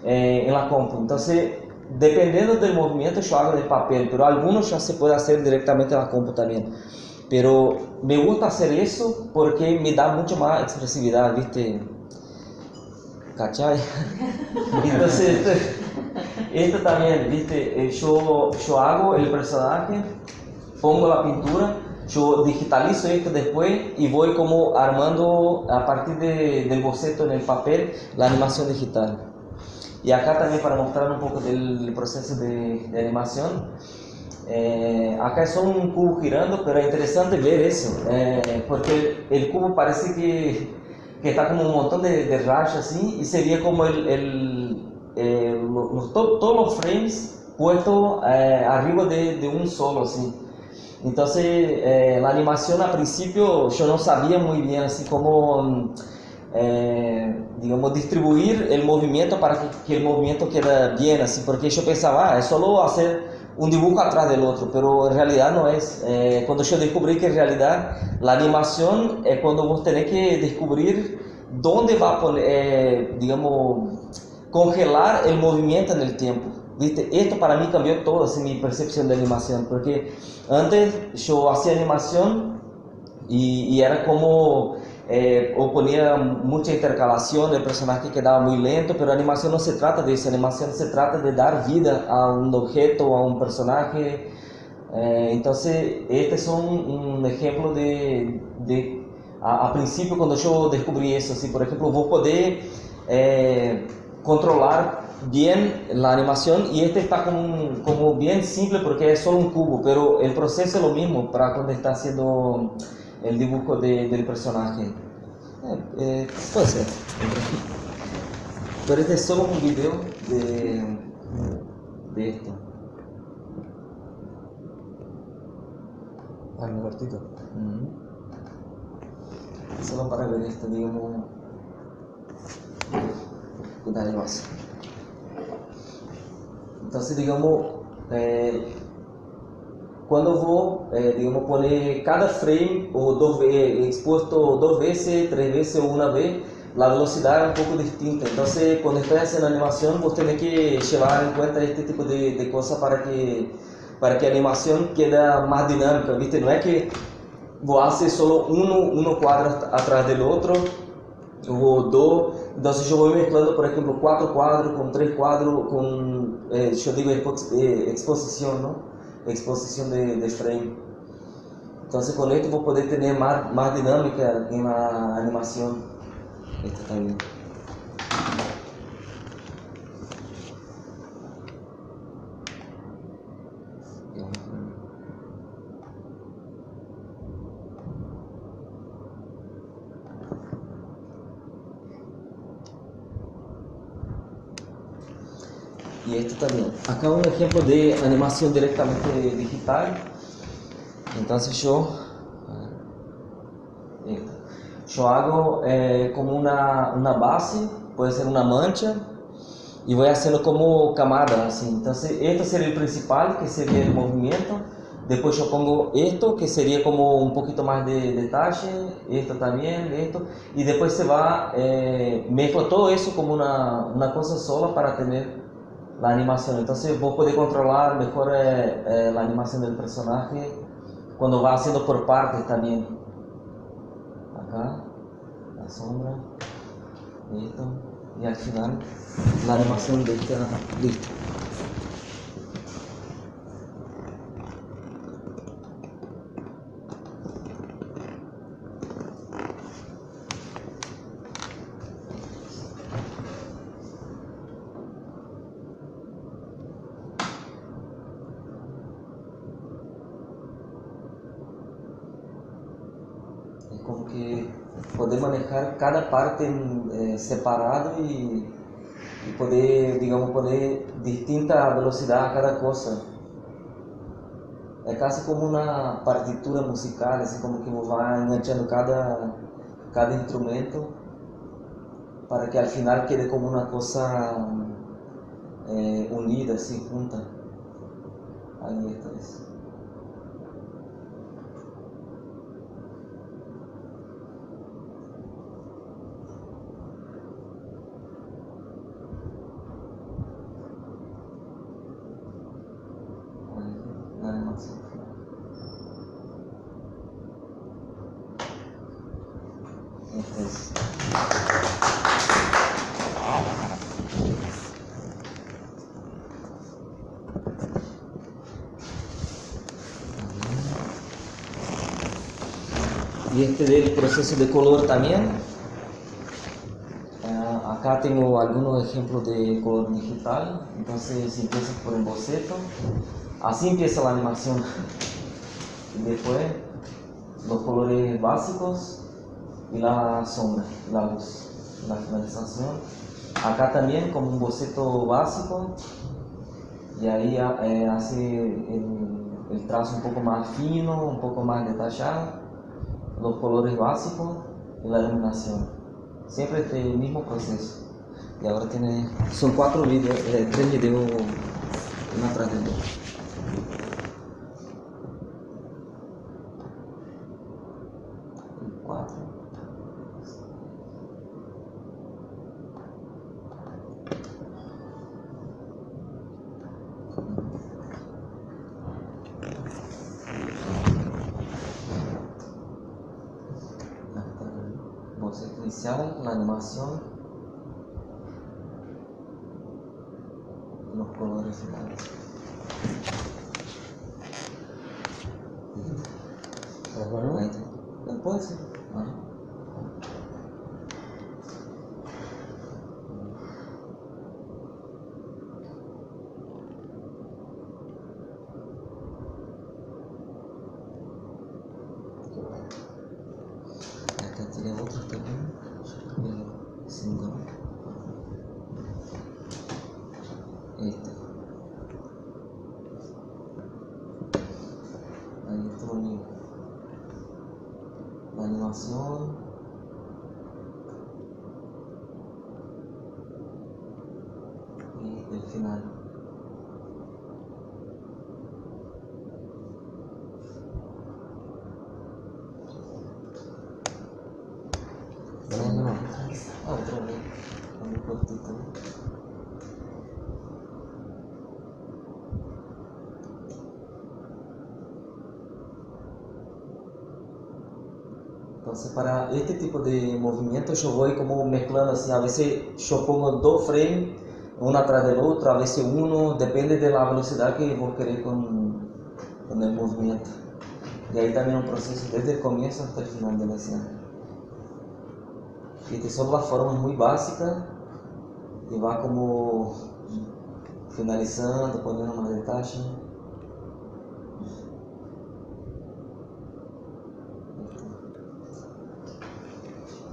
en la compu. Entonces, dependiendo del movimiento, yo hago de papel, pero algunos ya se puede hacer directamente en la compu también. Pero me gusta hacer eso porque me da mucho más expresividad, ¿viste? ¿Cachai? Entonces, esto también, ¿viste? Yo hago el personaje, pongo la pintura, yo digitalizo esto después y voy como armando a partir del boceto en el papel la animación digital. Y acá también para mostrar un poco del proceso de animación, acá es solo un cubo girando, pero es interesante ver eso, porque el cubo parece que está como un montón de rayas así y sería como todos los frames puestos arriba de un solo así. Entonces, la animación al principio yo no sabía muy bien así cómo, digamos, distribuir el movimiento para que el movimiento quede bien, así, porque yo pensaba, es solo hacer un dibujo atrás del otro, pero en realidad no es. Cuando yo descubrí que en realidad la animación es cuando vos tenés que descubrir dónde va a poner, digamos, congelar el movimiento en el tiempo. ¿Viste? Esto para mí cambió todo así, mi percepción de animación, porque antes yo hacía animación y era como o ponía mucha intercalación, el personaje quedaba muy lento, pero animación no se trata de eso, animación se trata de dar vida a un objeto o a un personaje. Entonces, este es un ejemplo a principio cuando yo descubrí eso, así, por ejemplo, vos podés controlar bien la animación y este está como bien simple porque es solo un cubo, pero el proceso es lo mismo para cuando está haciendo el dibujo del personaje. Puede ser. Pero este es solo un video de esto. Al cortito. Solo para ver esto, digamos. Dale más. Entonces, digamos, cuando vos, digamos, pones cada frame o expuesto 2 veces, 3 veces o una vez, la velocidad es un poco distinta. Entonces, cuando estás haciendo animación, vos tenés que llevar en cuenta este tipo de cosas para que la animación quede más dinámica, ¿viste? No es que vos haces solo uno cuadro atrás del otro, o dos. Entonces yo voy mezclando, por ejemplo, 4 cuadros con 3 cuadros, con, yo digo exposición, ¿no? Exposición de frame. Entonces con esto vos podés tener más dinámica en la animación. Esto también. Y esto también. Acá un ejemplo de animación directamente digital. Entonces yo hago como una base, puede ser una mancha, y voy haciendo como camadas así. Entonces esto sería el principal, que sería el movimiento. Después yo pongo esto, que sería como un poquito más de detalle, esto también, esto, y después se va, mezclo todo eso como una cosa sola para tener la animación. Entonces vos podés controlar mejor la animación del personaje cuando va haciendo por partes también. Acá, la sombra, esto, y al final la animación de esta, listo. Es como que poder manejar cada parte separado y poder, digamos, poner distinta velocidad a cada cosa. Es casi como una partitura musical, así como que va enganchando cada instrumento para que al final quede como una cosa unida, así, junta. Ahí está eso. La animación. Este es. Y este del proceso de color también. Acá tengo algunos ejemplos de color digital. Entonces empieza por el boceto. Así empieza la animación. Y después los colores básicos y la sombra, la luz, la finalización. Acá también como un boceto básico. Y ahí hace el trazo un poco más fino, un poco más detallado. Los colores básicos y la iluminación. Siempre este mismo proceso. Y ahora son 4 videos, 3 videos, uno atrás del otro. Boceto inicial, la animación, los colores finales. Bueno, Ahí puede ser. Acá tiene otros también. Cinco. Este. Ahí está bonito. La animación. Y el final. no. Otro muy cortito. Entonces para este tipo de movimiento yo voy como mezclando así, a veces yo pongo 2 frames, uno atrás del otro, a veces uno, depende de la velocidad que vos querés con el movimiento. Y ahí también un proceso desde el comienzo hasta el final de la escena. Y son las formas muy básicas y va como finalizando, poniendo más detalle.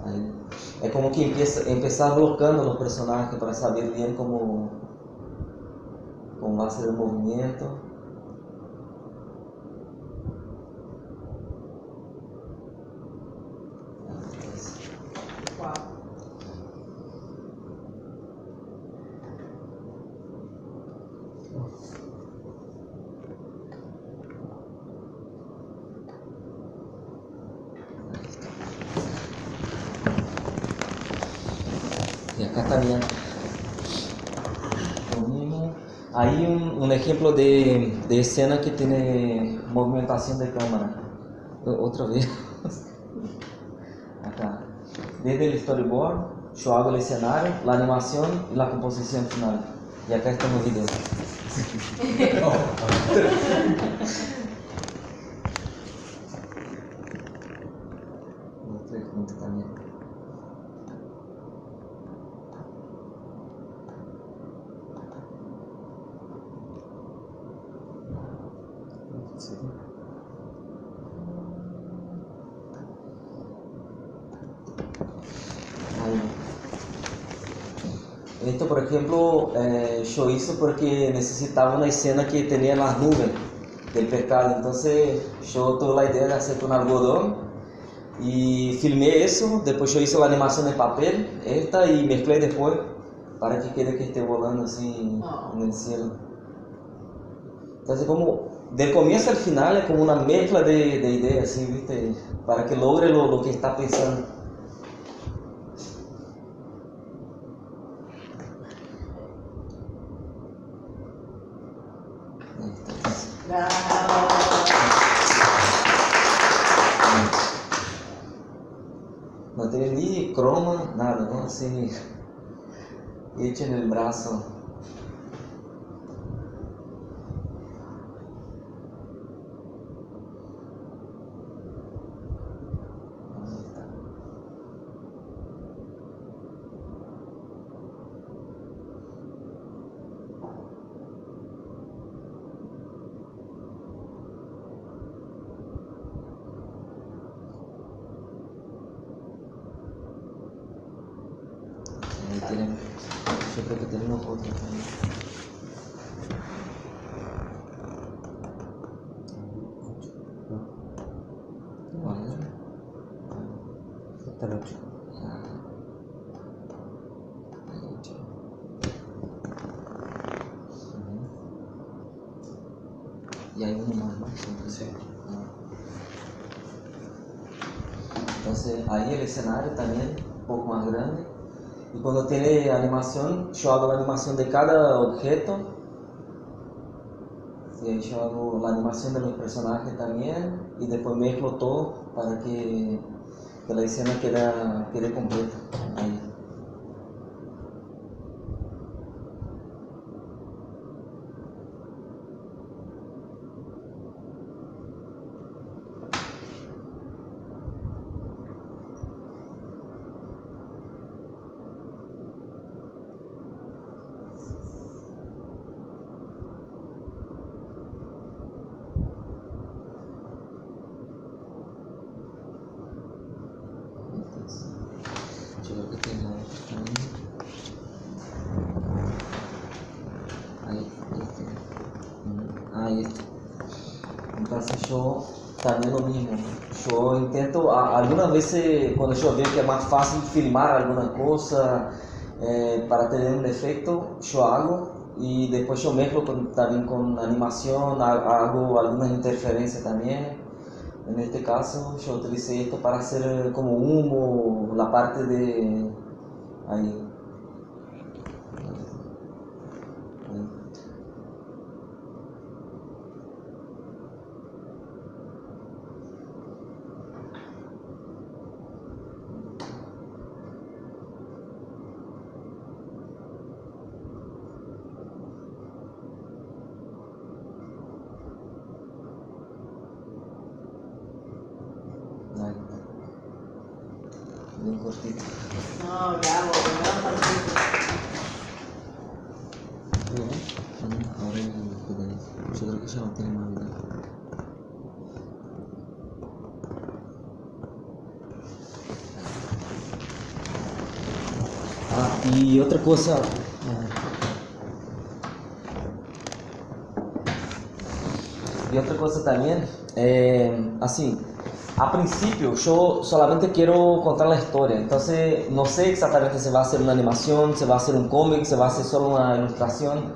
Ahí. Es como que empezar bloqueando los personajes para saber bien cómo va a ser el movimiento. Wow. Y acá también lo mismo. Hay un ejemplo de escena que tiene movimentación de cámara. Otra vez. Acá. Desde el storyboard, yo hago el escenario, la animación y la composición final. Y acá está el video. Mostré junto también. Sí. Esto, por ejemplo, yo hice porque necesitaba una escena que tenía las nubes del pescado. Entonces, yo tuve la idea de hacer con algodón y filmé eso. Después yo hice la animación de papel, esta, y mezclé después para que quede que esté volando así en el cielo. Entonces, como del comienzo al final es como una mezcla de ideas, ¿sí? ¿Viste? Para que logre lo que está pensando. No tiene ni croma, nada, ¿no? Así, hecho en el brazo. Ahí está. Ahí tienen, yo creo que tenemos otro también. Vale. Hasta el 8. El 8. Y hay uno más, ¿no? Sí. Entonces ahí el escenario también un poco más grande. Y cuando tiene animación, yo hago la animación de cada objeto. Y ahí yo hago la animación de los personajes también. Y después mezclo todo para que la escena quede completa. Ahí. Yo creo que tengo otro también. Ahí está. Ahí está. Entonces yo también lo mismo. Yo intento, algunas veces cuando yo veo que es más fácil filmar alguna cosa para tener un efecto, yo hago y después yo mezclo también con animación, hago algunas interferencias también. En este caso yo utilicé esto para hacer como humo, la parte de ahí. Ahí. Bien cortito. No, bravo, cortito. Ahora yo creo que ya no tiene más vida. Y otra cosa. Y otra cosa también, así, a principio yo solamente quiero contar la historia, entonces no sé exactamente si va a ser una animación, si va a ser un cómic, si va a ser solo una ilustración.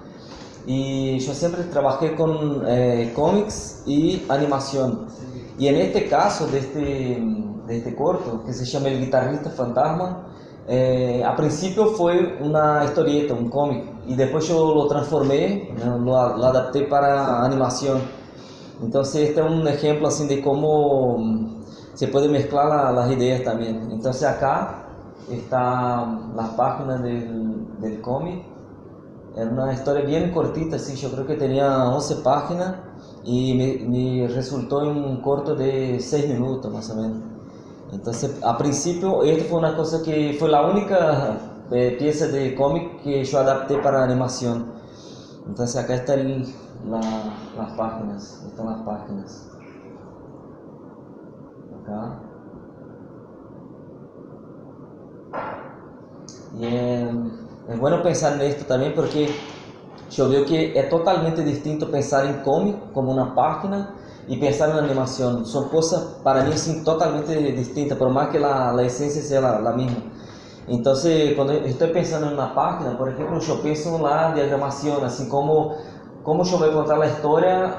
Y yo siempre trabajé con cómics y animación. Y en este caso de este corto, que se llama El guitarrista fantasma, a principio fue una historieta, un cómic, y después yo lo transformé, lo adapté para animación. Entonces este es un ejemplo así de cómo se puede mezclar las ideas también. Entonces acá están las páginas del cómic. Era una historia bien cortita, sí, yo creo que tenía 11 páginas y me resultó en un corto de 6 minutos más o menos. Entonces, a principio, esta fue una cosa que fue la única pieza de cómic que yo adapté para animación. Entonces, acá están las páginas, están las páginas. Acá. Y es bueno pensar en esto también porque yo veo que es totalmente distinto pensar en cómic como una página y pensar en animación. Son cosas para mí así, totalmente distintas, por más que la esencia sea la misma. Entonces, cuando estoy pensando en una página, por ejemplo, yo pienso en la diagramación, así como yo voy a contar la historia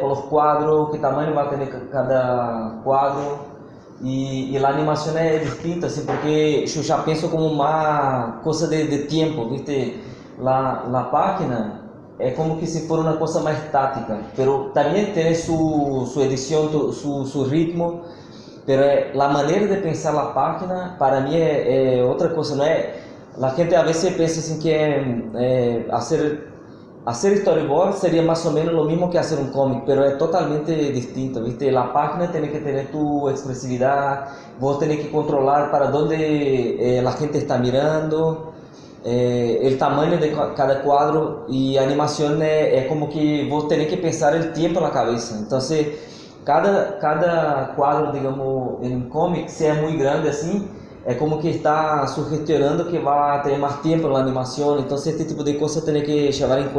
con los cuadros, qué tamaño va a tener cada cuadro. Y la animación es distinta, así, porque yo ya pienso como más cosa de tiempo, ¿viste? La página es como que si fuera una cosa más estática, pero también tiene su edición, su ritmo, pero la manera de pensar la página para mí es otra cosa, no es, la gente a veces piensa assim que hacer storyboard sería más o menos lo mismo que hacer un cómic, pero es totalmente distinto, ¿viste? La página tiene que tener tu expresividad, vos tenés que controlar para dónde la gente está mirando, el tamaño de cada cuadro, y animación es como que vos tenés que pensar el tiempo en la cabeza. Entonces, cada cuadro, digamos, en un cómic, si es muy grande así, es como que está sugestionando que va a tener más tiempo en la animación. Entonces, este tipo de cosas tiene que llevar en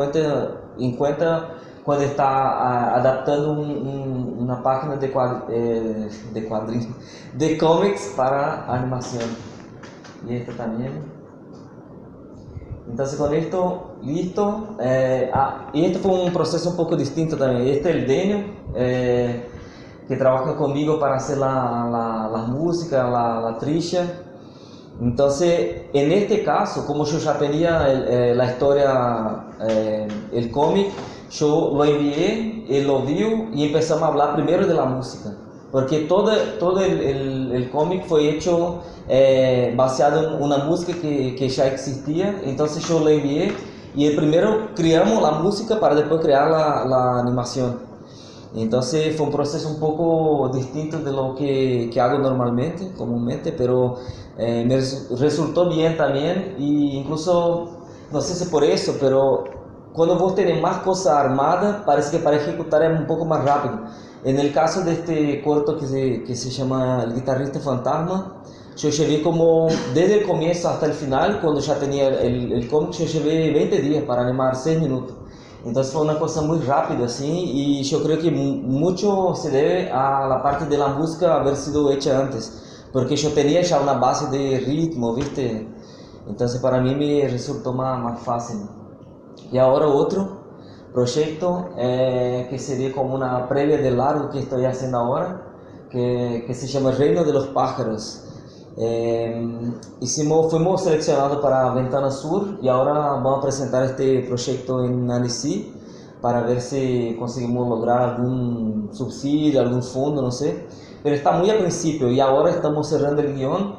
cuenta cuando está adaptando una página de cuadrinhos, de cómics para animación. Y esto también. Entonces, con esto, listo. Y esto fue un proceso un poco distinto también. Este es el Daniel, que trabaja conmigo para hacer la música, la trilla. Entonces, en este caso, como yo ya tenía la historia, el cómic, yo lo envié, él lo vio y empezamos a hablar primero de la música. Porque todo el cómic fue hecho baseado en una música que ya existía. Entonces yo lo envié y primero creamos la música para después crear la animación. Entonces fue un proceso un poco distinto de lo que hago normalmente, comúnmente, pero me resultó bien también. Y incluso, no sé si por eso, pero cuando vos tenés más cosas armadas, parece que para ejecutar es un poco más rápido. En el caso de este corto que se llama El guitarrista fantasma, yo llevé como desde el comienzo hasta el final, cuando ya tenía el cómic, yo llevé 20 días para animar 6 minutos. Entonces fue una cosa muy rápida, así, y yo creo que mucho se debe a la parte de la música haber sido hecha antes, porque yo tenía ya una base de ritmo, ¿viste? Entonces para mí me resultó más fácil. Y ahora otro proyecto que sería como una previa del largo que estoy haciendo ahora, que se llama El Reino de los Pájaros. Fuimos seleccionados para Ventana Sur y ahora vamos a presentar este proyecto en Annecy para ver si conseguimos lograr algún subsidio, algún fondo, no sé. Pero está muy al principio y ahora estamos cerrando el guión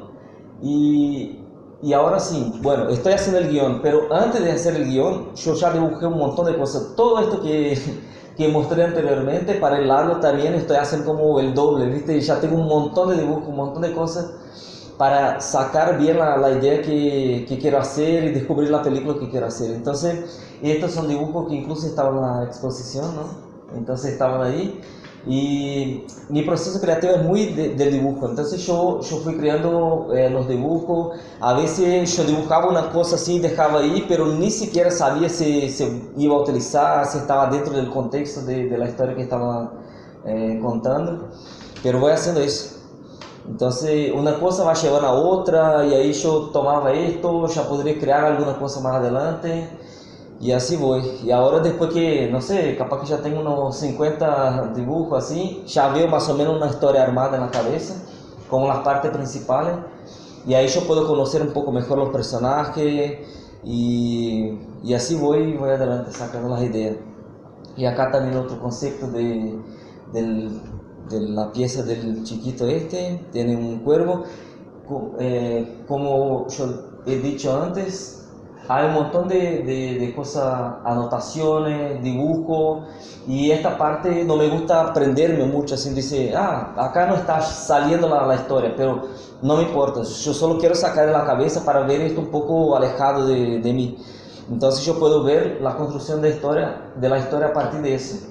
y ahora sí, bueno, estoy haciendo el guión, pero antes de hacer el guión yo ya dibujé un montón de cosas. Todo esto que mostré anteriormente para el largo también estoy haciendo como el doble, ¿viste? Ya tengo un montón de dibujos, un montón de cosas para sacar bien la idea que quiero hacer y descubrir la película que quiero hacer. Entonces, estos son dibujos que incluso estaban en la exposición, ¿no? Entonces estaban ahí. Y mi proceso creativo es muy del dibujo. Entonces yo fui creando los dibujos. A veces yo dibujaba una cosa así, dejaba ahí, pero ni siquiera sabía si se iba a utilizar, si estaba dentro del contexto de la historia que estaba contando. Pero voy haciendo eso. Entonces una cosa va llevando a otra y ahí yo tomaba esto, ya podría crear alguna cosa más adelante y así voy. Y ahora después que, no sé, capaz que ya tengo unos 50 dibujos así, ya veo más o menos una historia armada en la cabeza, con las partes principales, y ahí yo puedo conocer un poco mejor los personajes y así voy adelante sacando las ideas. Y acá también otro concepto de la pieza del chiquito este, tiene un cuervo. Como yo he dicho antes, hay un montón de cosas, anotaciones, dibujos, y esta parte no me gusta aprenderme mucho, así dice, acá no está saliendo la historia, pero no me importa, yo solo quiero sacar de la cabeza para ver esto un poco alejado de mí. Entonces yo puedo ver la construcción de la historia a partir de eso.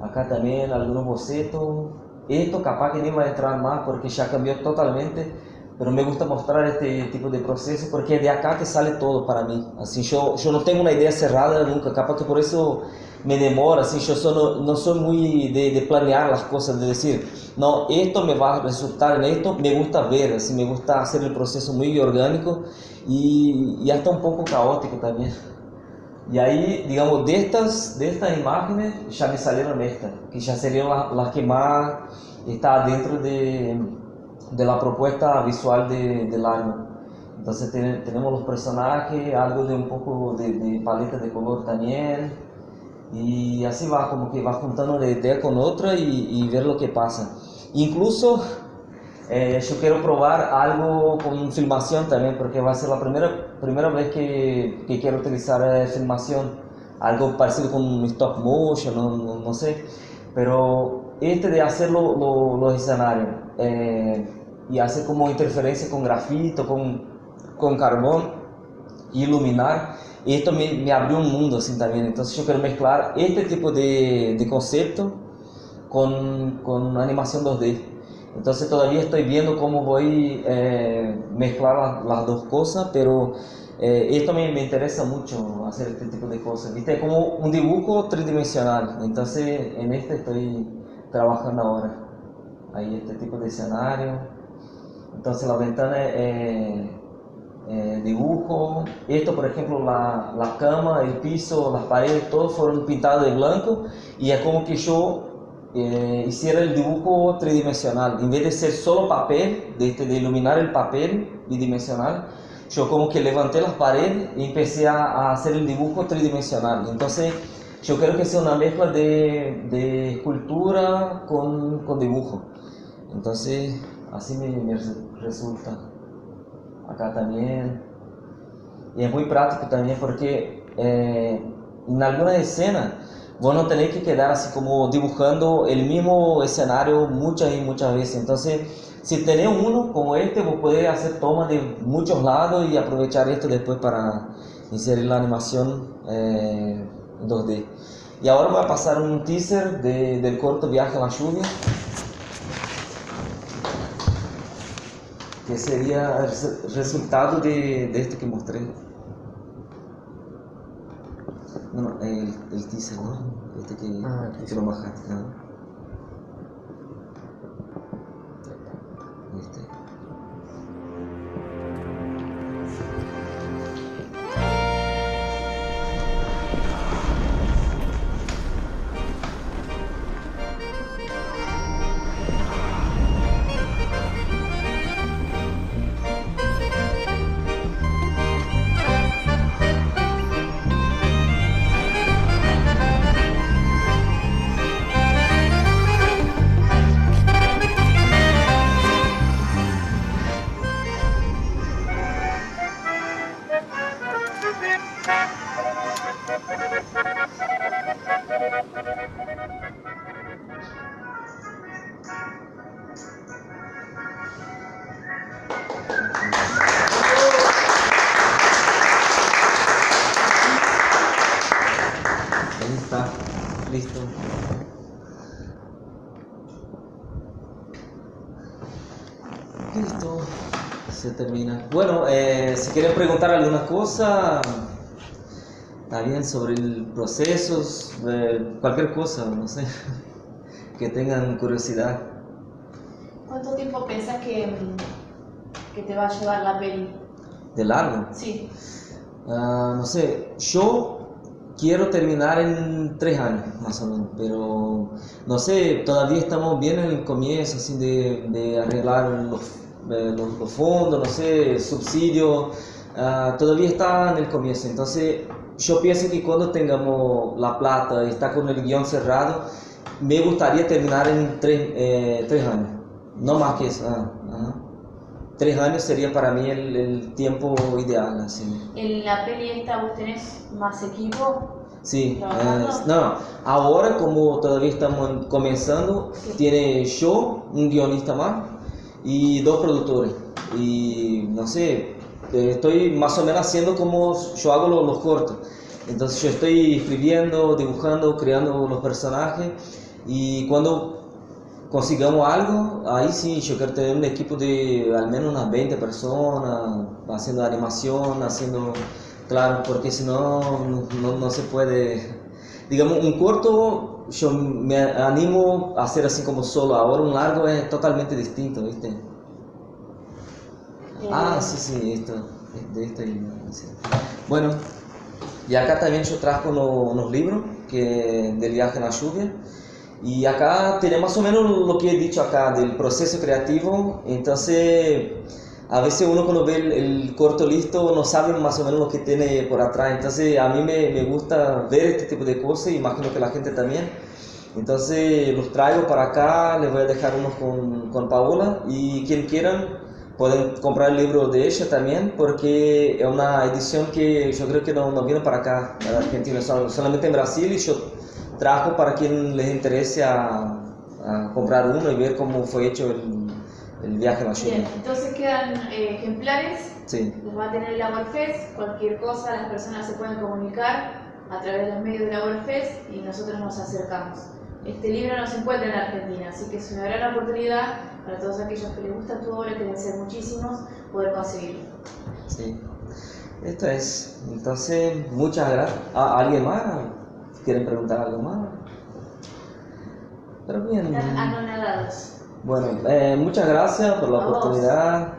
Acá también algunos bocetos. Esto capaz que ni va a entrar más porque ya cambió totalmente, pero me gusta mostrar este tipo de proceso porque es de acá que sale todo para mí. Así, yo no tengo una idea cerrada nunca, capaz que por eso me demora, así, no soy muy de planear las cosas, de decir, no, esto me va a resultar en esto, me gusta ver, así, me gusta hacer el proceso muy orgánico y hasta un poco caótico también. Y ahí, digamos, de estas imágenes ya me salieron estas, que ya serían las que más está dentro de la propuesta visual del año. Entonces tenemos los personajes, algo de un poco de paleta de color también, y así va, como que va juntando una idea con otra y ver lo que pasa. Incluso yo quiero probar algo con filmación también, porque va a ser la primera vez que quiero utilizar filmación, algo parecido con stop motion, no sé, pero de hacer los escenarios y hacer como interferencia con grafito, con carbón, iluminar, esto me abrió un mundo así también. Entonces yo quiero mezclar este tipo de concepto con animación 2D. Entonces todavía estoy viendo cómo voy mezclar las dos cosas, pero esto me interesa mucho hacer este tipo de cosas, ¿viste? Es como un dibujo tridimensional, entonces en este estoy trabajando ahora. Ahí este tipo de escenario, entonces la ventana dibujo, esto por ejemplo la cama, el piso, las paredes, todos fueron pintados de blanco y es como que yo hiciera el dibujo tridimensional, en vez de ser solo papel, de iluminar el papel bidimensional, yo como que levanté las paredes y empecé a hacer el dibujo tridimensional. Entonces yo creo que sea una mezcla de escultura con dibujo, entonces así me resulta. Acá también, y es muy práctico también porque en algunas escenas vos no tenés que quedar así como dibujando el mismo escenario muchas y muchas veces. Entonces si tenés uno como este, vos podés hacer tomas de muchos lados y aprovechar esto después para inserir la animación 2D. Y ahora voy a pasar un teaser del corto Viaje a la Lluvia, que sería el resultado de esto que mostré. No, el teaser, ¿no? Este que lo bajaste, ¿no? Este. Ahí está, listo. Listo, se termina. Bueno, si quieren preguntar alguna cosa, está bien, sobre el proceso, cualquier cosa, no sé, que tengan curiosidad. ¿Cuánto tiempo piensas que te va a llevar la peli? ¿De largo? Sí. No sé, yo quiero terminar en 3 años, más o menos, pero no sé, todavía estamos bien en el comienzo, así de arreglar los fondos, no sé, subsidios, todavía está en el comienzo. Entonces yo pienso que cuando tengamos la plata y está con el guión cerrado, me gustaría terminar en 3 años, no más que eso. 3 años sería para mí el tiempo ideal, así. ¿En la peli esta vos tenés más equipo? Sí, ¿Trabajando? no, ahora como todavía estamos comenzando, tiene yo, un guionista más y 2 productores. Y no sé, estoy más o menos haciendo como yo hago los cortos. Entonces yo estoy escribiendo, dibujando, creando los personajes y cuando consigamos algo, ahí sí, yo quiero tener un equipo de al menos unas 20 personas haciendo animación, haciendo, claro, porque si no, no se puede, digamos, un corto, yo me animo a hacer así como solo, ahora un largo es totalmente distinto, ¿viste? Sí, esto, de esto sí. Bueno, y acá también yo trajo unos libros del viaje en la lluvia. Y acá tiene más o menos lo que he dicho acá del proceso creativo. Entonces, a veces uno cuando ve el corto listo no sabe más o menos lo que tiene por atrás. Entonces, a mí me gusta ver este tipo de cosas y imagino que la gente también. Entonces, los traigo para acá, les voy a dejar unos con Paola y quien quieran pueden comprar el libro de ella también porque es una edición que yo creo que no viene para acá, de Argentina, solamente en Brasil, y yo trajo para quien les interese a comprar uno y ver cómo fue hecho el viaje a la lluvia. Bien, entonces quedan ejemplares, Sí. los va a tener la WordFest, cualquier cosa las personas se pueden comunicar a través de los medios de la WordFest y nosotros nos acercamos. Este libro no se encuentra en Argentina, así que es una gran oportunidad para todos aquellos que les gusta tu obra, que deben ser muchísimos, poder conseguirlo. Sí, esto es. Entonces, muchas gracias. ¿Alguien más? ¿Quieren preguntar algo más? Pero bien. Están anonadados. Bueno, muchas gracias por la oportunidad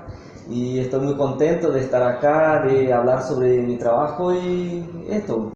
y estoy muy contento de estar acá, de hablar sobre mi trabajo y esto.